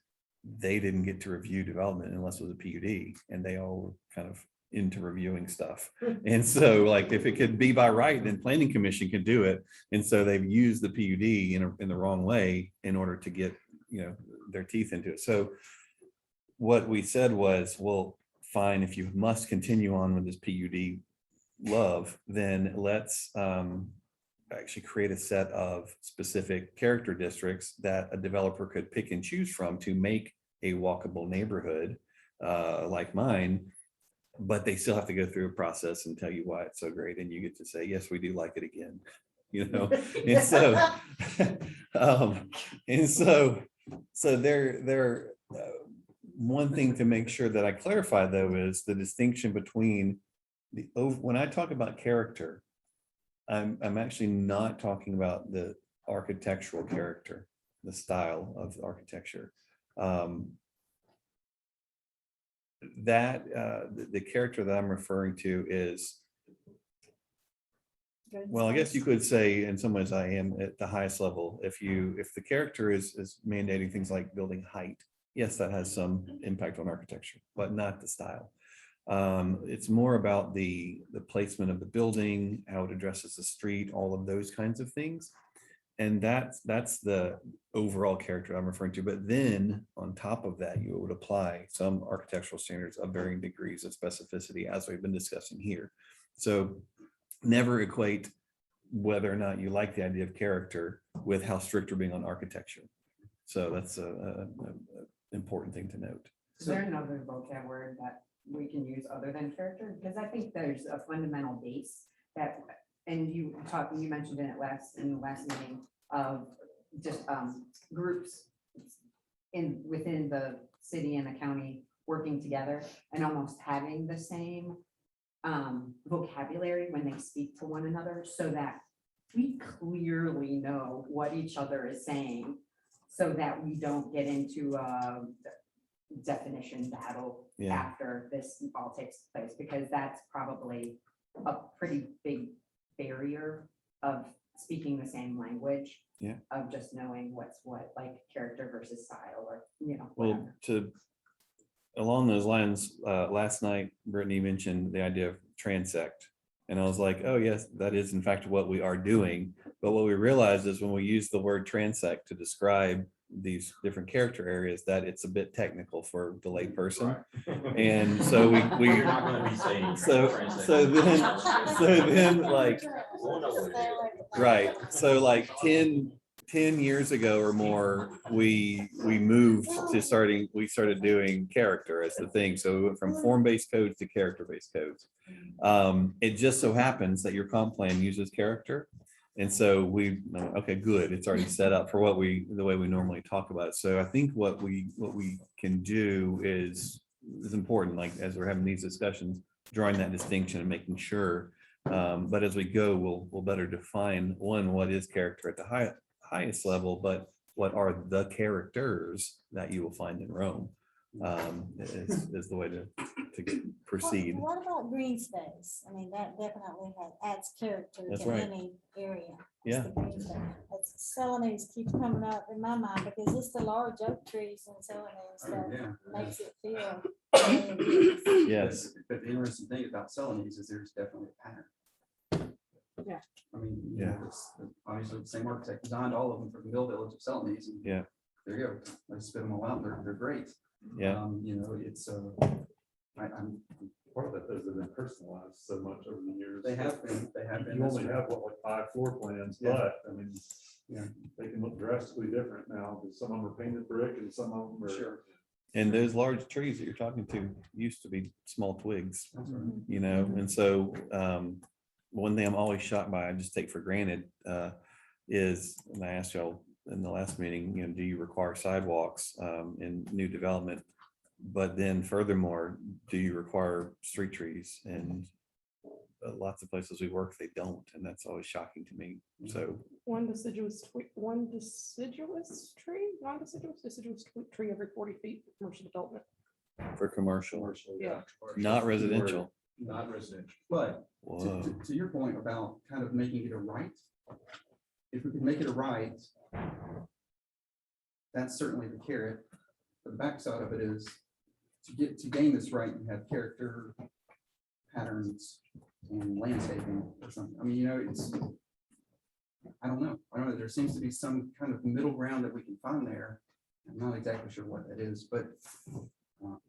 they didn't get to review development unless it was a PUD, and they all were kind of into reviewing stuff. And so, like, if it could be by right, then planning commission could do it. And so they've used the PUD in the wrong way in order to get, you know, their teeth into it. So what we said was, well, fine, if you must continue on with this PUD love, then let's actually create a set of specific character districts that a developer could pick and choose from to make a walkable neighborhood like mine, but they still have to go through a process and tell you why it's so great. And you get to say, yes, we do like it again, you know? And so, they're one thing to make sure that I clarify though, is the distinction between when I talk about character, I'm actually not talking about the architectural character, the style of architecture. The character that I'm referring to is, well, I guess you could say in some ways I am at the highest level. If the character is mandating things like building height, yes, that has some impact on architecture, but not the style. It's more about the placement of the building, how it addresses the street, all of those kinds of things. And that's the overall character I'm referring to. But then on top of that, you would apply some architectural standards of varying degrees of specificity, as we've been discussing here. So never equate whether or not you like the idea of character with how strict you're being on architecture. So that's an important thing to note. Is there another vocab word that we can use other than character? Because I think there's a fundamental base that, and you mentioned in the last meeting of just groups within the city and the county working together and almost having the same vocabulary when they speak to one another, so that we clearly know what each other is saying, so that we don't get into a definition battle after this all takes place, because that's probably a pretty big barrier of speaking the same language, of just knowing what's what, like character versus style, or, you know, whatever. Well, along those lines, last night, Brittany mentioned the idea of transect. And I was like, oh yes, that is in fact what we are doing. But what we realized is when we use the word transect to describe these different character areas that it's a bit technical for the layperson. And so we You're not gonna be saying. so then like, We'll know what it is. right, so like 10 years ago or more, we moved to we started doing character as the thing. So we went from form-based codes to character-based codes. It just so happens that your comp plan uses character. And so okay, good. It's already set up for the way we normally talk about it. So I think what we can do is important, like as we're having these discussions, drawing that distinction and making sure. But as we go, we'll better define what is character at the highest level, but what are the characters that you will find in Rome, is the way to proceed. What about green space? I mean, that definitely adds character That's to right. any area. Yeah. The green space. It's Celanese keeps coming up in my mind because it's the large oak trees and Celanese that Yeah. makes it feel. the way it is. Yes. But the interesting thing about Celanese is there's definitely a pattern. Yeah. I mean, you know, obviously the same architect designed all of them for the mill village of Celanese. And Yeah. there you go. I spit them all out. They're great. Yeah. You know, it's, I'm, Part of that is they've been personalized so much over the years. they have been. You only have what, like 5 floor plans, Yeah. but I mean, Yeah. they can look drastically different now, because some of them are painted brick and some of them are. Sure. And those large trees that you're talking to used to be small twigs, That's right. you know, and so one thing I'm always shocked by, I just take for granted, is, and I asked y'all in the last meeting, you know, do you require sidewalks in new development? But then furthermore, do you require street trees? And lots of places we work, they don't, and that's always shocking to me. So Deciduous tree every 40 feet for commercial development. for commercial, Yeah. not residential. Not residential. But Whoa. to your point about kind of making it a right, if we could make it a right, that's certainly the carrot. But the backside of it is to gain this right, you have character, patterns, and landscaping or something. I mean, you know, I don't know. There seems to be some kind of middle ground that we can find there. I'm not exactly sure what that is, but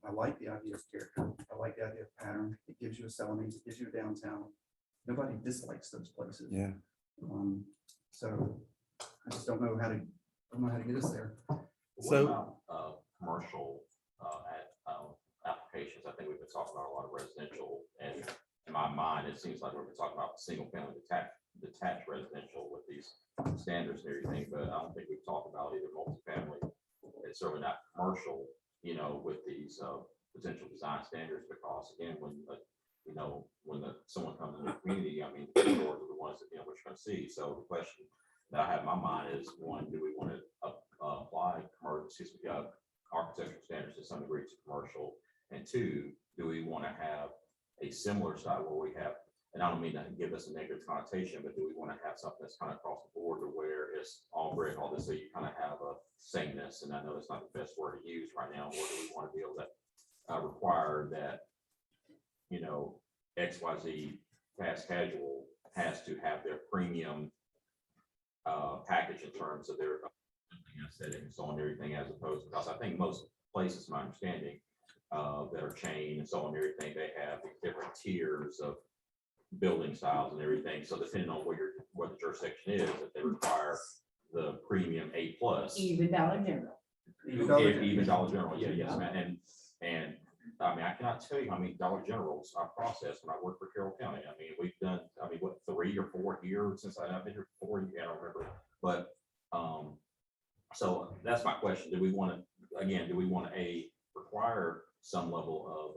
I like the idea of character. I like the idea of pattern. It gives you a Celanese, it gives you a downtown. Nobody dislikes those places. Yeah. So I just don't know how to get us there. So Commercial applications, I think we've been talking about a lot of residential, and in my mind, it seems like we've been talking about single family detached residential with these standards and everything, but I don't think we've talked about either multifamily. It's certainly not commercial, you know, with these potential design standards, because again, when someone comes in the community, I mean, the doors are the ones that, you know, what you're gonna see. So the question that I have in my mind is, one, do we want to apply architectural standards to some degree to commercial? And two, do we want to have a similar style where we have, and I don't mean to give us a negative connotation, but do we want to have something that's kind of across the board, or where it's all brick, all this, so you kind of have a sameness? And I know that's not the best word to use right now. Or do we want to be able to require that, you know, XYZ fast casual has to have their premium package in terms of their aesthetic and so on, everything, as opposed, because I think most places, my understanding, that are chained and so on, everything, they have these different tiers of building styles and everything. So depending on where the jurisdiction is, if they require the premium A+. Even Dollar General. Even Dollar General, yeah, yes, man. And I mean, I cannot tell you how many Dollar Generals I processed when I worked for Carroll County. I mean, we've done, what, 3 or 4 here since I've been here 4 years, I don't remember. But so that's my question. Do we want to require some level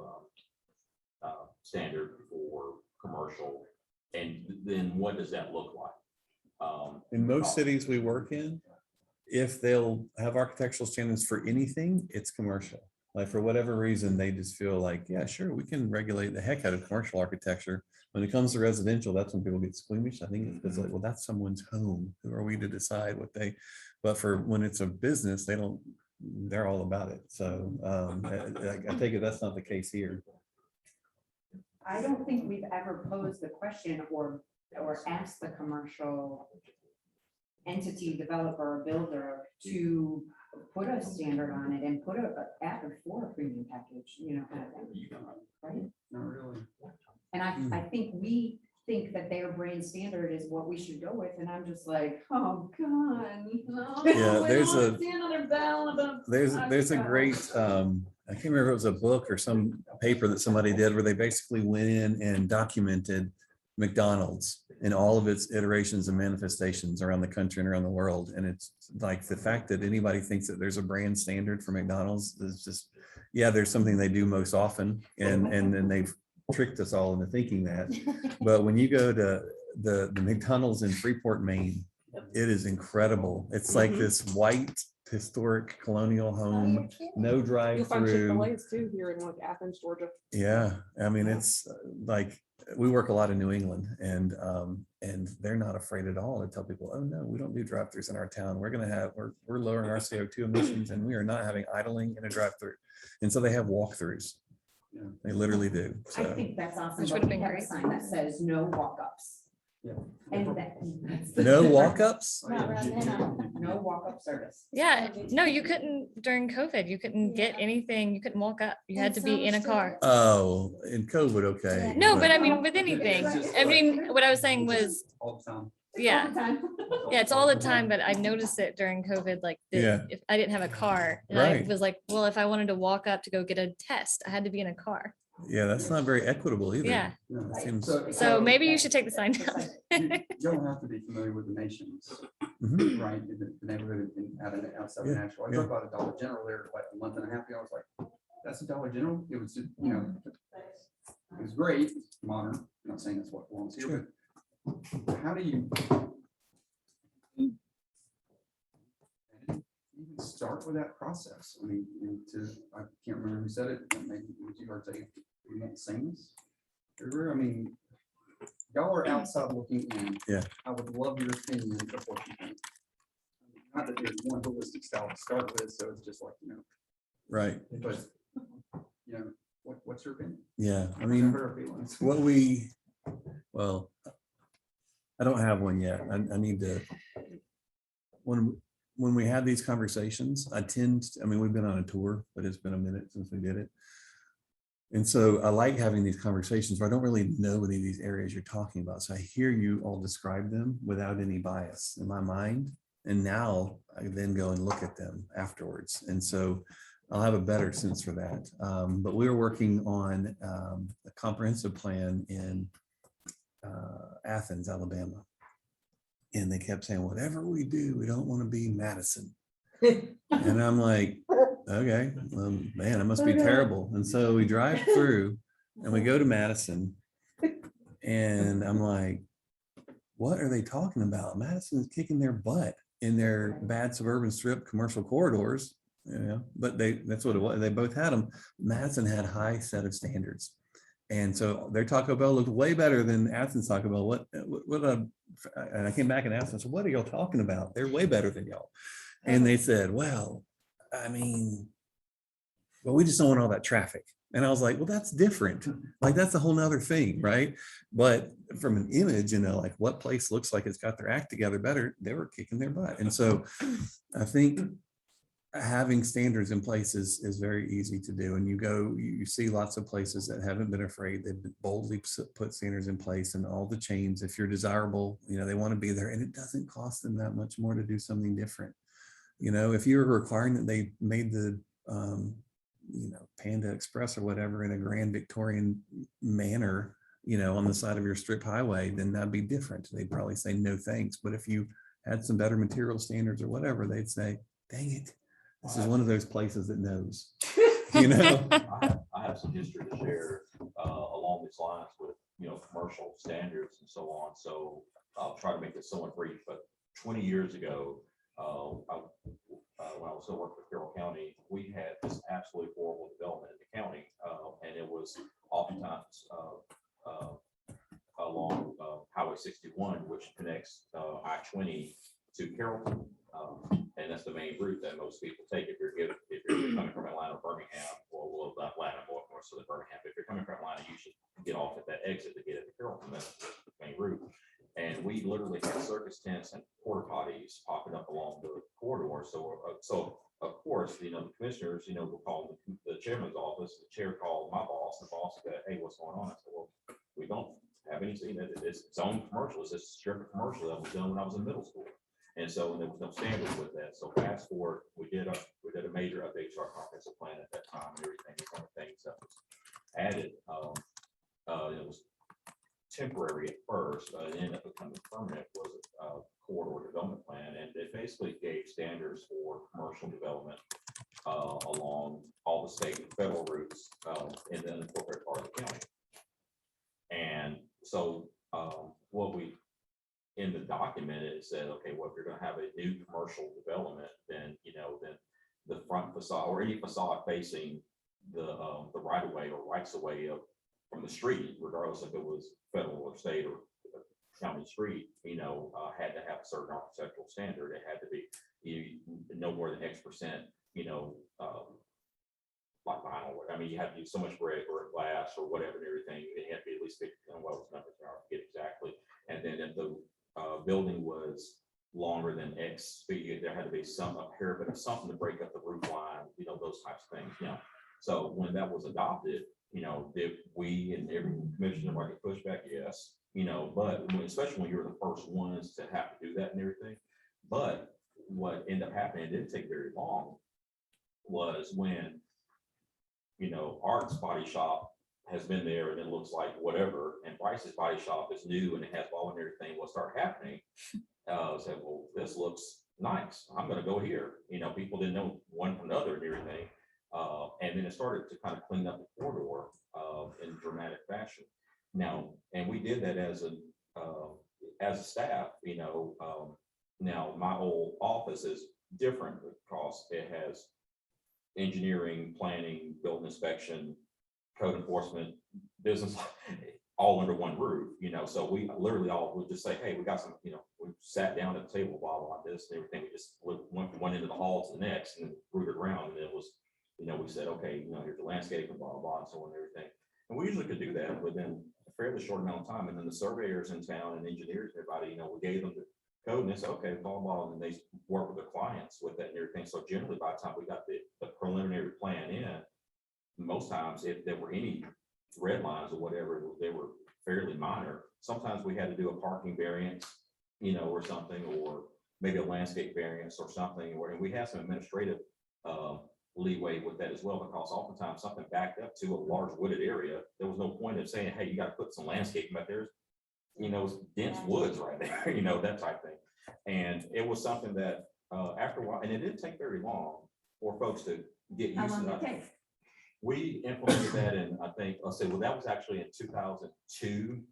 of standard for commercial? And then what does that look like? in most cities we work in, if they'll have architectural standards for anything, it's commercial. Like for whatever reason, they just feel like, yeah, sure, we can regulate the heck out of commercial architecture. When it comes to residential, that's when people get squeamish. I think it's because like, well, that's someone's home. Who are we to decide what they, but for when it's a business, they're all about it. So I take it that's not the case here. I don't think we've ever posed the question or asked the commercial entity, developer, or builder to put a standard on it and put a add for a premium package, you know, kind of thing, right? Not really. And I think we think that their brand standard is what we should go with, and I'm just like, oh, God. no, Yeah, we there's don't a- see another bell of a- There's a great, I can't remember if it was a book or some paper that somebody did where they basically went in and documented McDonald's in all of its iterations and manifestations around the country and around the world. And it's like the fact that anybody thinks that there's a brand standard for McDonald's is just, yeah, there's something they do most often. And then they've tricked us all into thinking that. But when you go to the McDonald's in Freeport, Maine, it is incredible. It's like this white historic colonial home, no You'll find drive-through. Chick-fil-A's too here in like Athens, Georgia. Yeah, I mean, it's like, we work a lot in New England and they're not afraid at all to tell people, oh no, we don't do drive-throughs in our town. We're lowering our CO2 emissions and we are not having idling in a drive-through. And so they have walkthroughs. Yeah. They literally do. I So think that's awesome. Which but would've we been have a great. sign that says no walk-ups. Yeah. And that's the- no walk-ups? Not right now. No walk-up service. Yeah, no, you couldn't during COVID, you couldn't get anything, you couldn't walk up, you had to be in a car. Oh, in COVID, okay. No, but I mean, with anything, I mean, what I was saying was, All the time. yeah, All the time. yeah, it's all the time, but I noticed it during COVID, like, Yeah. if I didn't have a car, and I Right. was like, well, if I wanted to walk up to go get a test, I had to be in a car. Yeah, that's not very equitable either. Yeah, No, That seems- so maybe you should take the sign down. You don't have to be familiar with the nations, Mhm. right, in the neighborhood outside of Yeah, Nashville. I yeah. drove by the Dollar General there like a month and a half ago. I was like, that's a Dollar General? It was, just, you know, it was great, it's modern. I'm not saying that's what belongs here, but how do you even start with that process? I mean, I can't remember who said it, but maybe it was you or Dave, we won't sing this. I mean, y'all are outside looking in. Yeah. I would love your opinion of what you think. Not that there's one holistic style to start with, so it's just like, you know, Right. but, you know, what's your opinion? Yeah, I What are mean, her feelings? well, I don't have one yet. I need to, when we have these conversations, I mean, we've been on a tour, but it's been a minute since we did it. And so I like having these conversations where I don't really know any of these areas you're talking about. So I hear you all describe them without any bias in my mind. And now I then go and look at them afterwards. And so I'll have a better sense for that. But we're working on a comprehensive plan in Athens, Alabama. And they kept saying, whatever we do, we don't want to be Madison. And I'm like, okay, man, it must be terrible. And so we drive through and we go to Madison and I'm like, what are they talking about? Madison is kicking their butt in their bad suburban strip commercial corridors, you know, but that's what it was. They both had them. Madison had high set of standards. And so their Taco Bell looked way better than Athens Taco Bell. And I came back and asked them, so what are y'all talking about? They're way better than y'all. And they said, well, I mean, well, we just don't want all that traffic. And I was like, well, that's different. Like, that's a whole nother thing, right? But from an image, you know, like what place looks like it's got their act together better, they were kicking their butt. And so I think having standards in place is very easy to do. And you see lots of places that haven't been afraid. They've boldly put standards in place, and all the chains, if you're desirable, you know, they want to be there, and it doesn't cost them that much more to do something different. You know, if you're requiring that they made the, you know, Panda Express or whatever in a grand Victorian manner, you know, on the side of your strip highway, then that'd be different. They'd probably say no thanks. But if you had some better material standards or whatever, they'd say, dang it, this is one of those places that knows, you know? I have some history to share along these lines with, you know, commercial standards and so on. So I'll try to make this somewhat brief, but 20 years ago, when I was still working with Carroll County, we had this absolutely horrible development in the county, and it was oftentimes along Highway 61, which connects I-20 to Carrollton, and that's the main route that most people take if you're coming from Atlanta or Birmingham, or well, not Atlanta, more so than Birmingham. But if you're coming from Atlanta, you should get off at that exit to get into Carrollton. That's the main route. And we literally had circus tents and porta potties popping up along the corridor. So a commissioners, were calling the chairman's office, the chair called my boss, the boss said, hey, what's going on? I said, well, we don't have anything that it's zone commercial, it's just strict commercial that was done when I was in middle school. And so there was no standard with that. So fast forward, we did a major update to our comprehensive plan at that time and everything, one of the things that was added. It was temporary at first, but it ended up becoming permanent, was a corridor development plan, and it basically gave standards for commercial development along all the state and federal routes in the unincorporated part of the county. And so what we in the document, it said, okay, well, if you're going to have a new commercial development, then then the front facade or any facade facing the right of way or rights of way from the street, regardless if it was federal or state or county street, had to have a certain architectural standard. It had to be no more than X%, like vinyl. I mean, you have to use so much brick or glass or whatever and everything. It had to be at least 50, what was numbers are, I forget exactly. And then if the building was longer than X feet, there had to be a parapet or something to break up the roof line, those types of things. So when that was adopted, did we and every commissioner might get pushback? Yes, but especially when you're the first ones to have to do that and everything. But what ended up happening, it didn't take very long, was when Art's body shop has been there and it looks like whatever, and Bryce's body shop is new and it has all and everything. What started happening? Said, well, this looks nice. I'm going to go here. People didn't know one from another and everything. And then it started to kind of clean up the corridor in dramatic fashion. Now, and we did that as a staff. Now my old office is different because it has engineering, planning, building inspection, code enforcement, business, all under one roof. So we literally all would just say, hey, we got some. We sat down at the table, blah blah this and everything. We just went from one end of the hall to the next and rooted around, and it was. We said, okay, here's the landscape and blah, blah, and so on and everything. And we usually could do that within a fairly short amount of time. And then the surveyors in town and engineers, everybody, we gave them the code and they said, okay, blah, blah, and then they work with the clients with that and everything. So generally by the time we got the preliminary plan in, most times if there were any red lines or whatever, they were fairly minor. Sometimes we had to do a parking variance, or something, or maybe a landscape variance or something, and we had some administrative leeway with that as well, because oftentimes something backed up to a large wooded area. There was no point of saying, hey, you got to put some landscaping, but there's it's dense woods right there, that type thing. And it was something that after a while, and it didn't take very long for folks to get used to that. We implemented that in, I think, that was actually in 2002,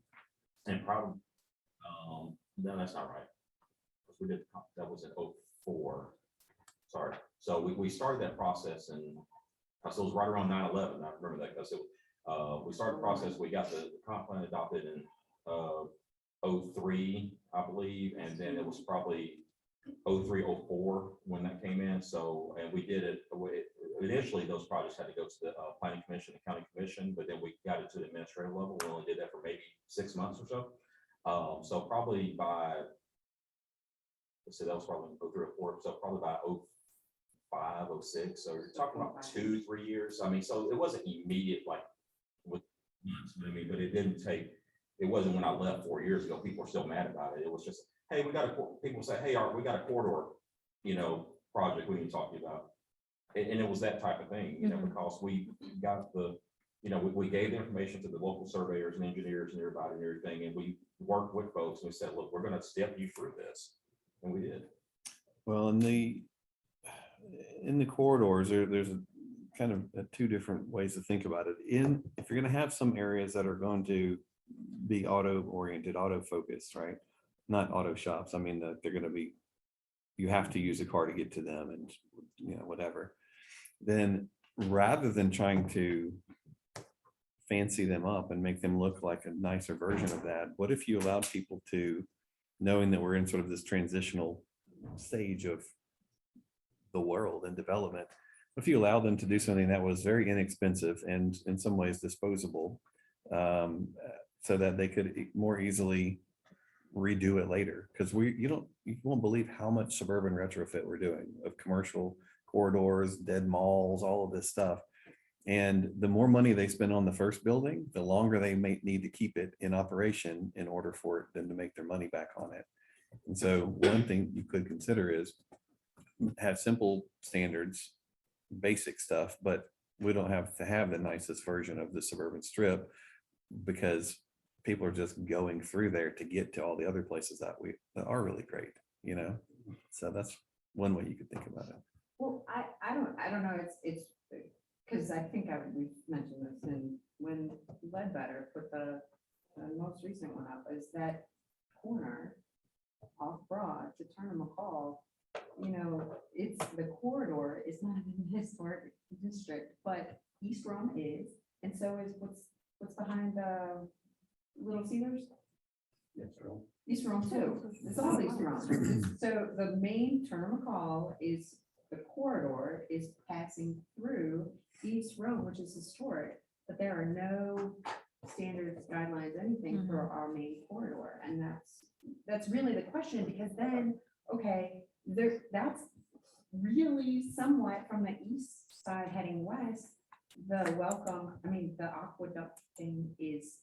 and probably no, that's not right. We did that was in 2004. Sorry. So we started that process, and so it was right around 9/11. I remember that because we started the process. We got the comp plan adopted in 2003, I believe, and then it was probably 2003, 2004 when that came in. So, and we did it. Initially, those projects had to go to the planning commission, the county commission, but then we got it to the administrative level. We only did that for maybe 6 months or so. So probably by, let's say that was probably 2003 or 2004. So probably by 2005, 2006. So you're talking about 2-3 years. I mean, so it wasn't immediate, like with months, but it didn't take. It wasn't when I left 4 years ago. People are still mad about it. It was just, hey, people say, hey, Art, we got a corridor, project we can talk to you about. And it was that type of thing, because we got we gave the information to the local surveyors and engineers and everybody and everything. And we worked with folks and we said, look, we're going to step you through this. And we did. Well, in the corridors, there's a kind of two different ways to think about it. If you're going to have some areas that are going to be auto-oriented, auto-focused, right? Not auto shops. I mean, they're going to be, you have to use a car to get to them and, whatever. Then rather than trying to fancy them up and make them look like a nicer version of that, what if you allowed people to, knowing that we're in sort of this transitional stage of the world and development, if you allow them to do something that was very inexpensive and in some ways disposable, so that they could more easily redo it later, because you won't believe how much suburban retrofit we're doing of commercial corridors, dead malls, all of this stuff. And the more money they spend on the first building, the longer they may need to keep it in operation in order for them to make their money back on it. And so one thing you could consider is have simple standards, basic stuff, but we don't have to have the nicest version of the suburban strip because people are just going through there to get to all the other places that are really great, you know? So that's one way you could think about it. Well, I don't know, it's, because I think we mentioned this, and when Ledbetter put the most recent one up, is that corner off Broad to turn McCall, you know, it's, the corridor is not in the historic district, but East Rome is, and so is what's behind Little Caesars? East Rome too. It's all East Rome. So the main turn McCall is, the corridor is passing through East Rome, which is historic, but there are no standards, guidelines, anything for our main corridor. And that's really the question, because then, okay, that's really somewhat from the east side heading west, the welcome, I mean, the aqueduct thing is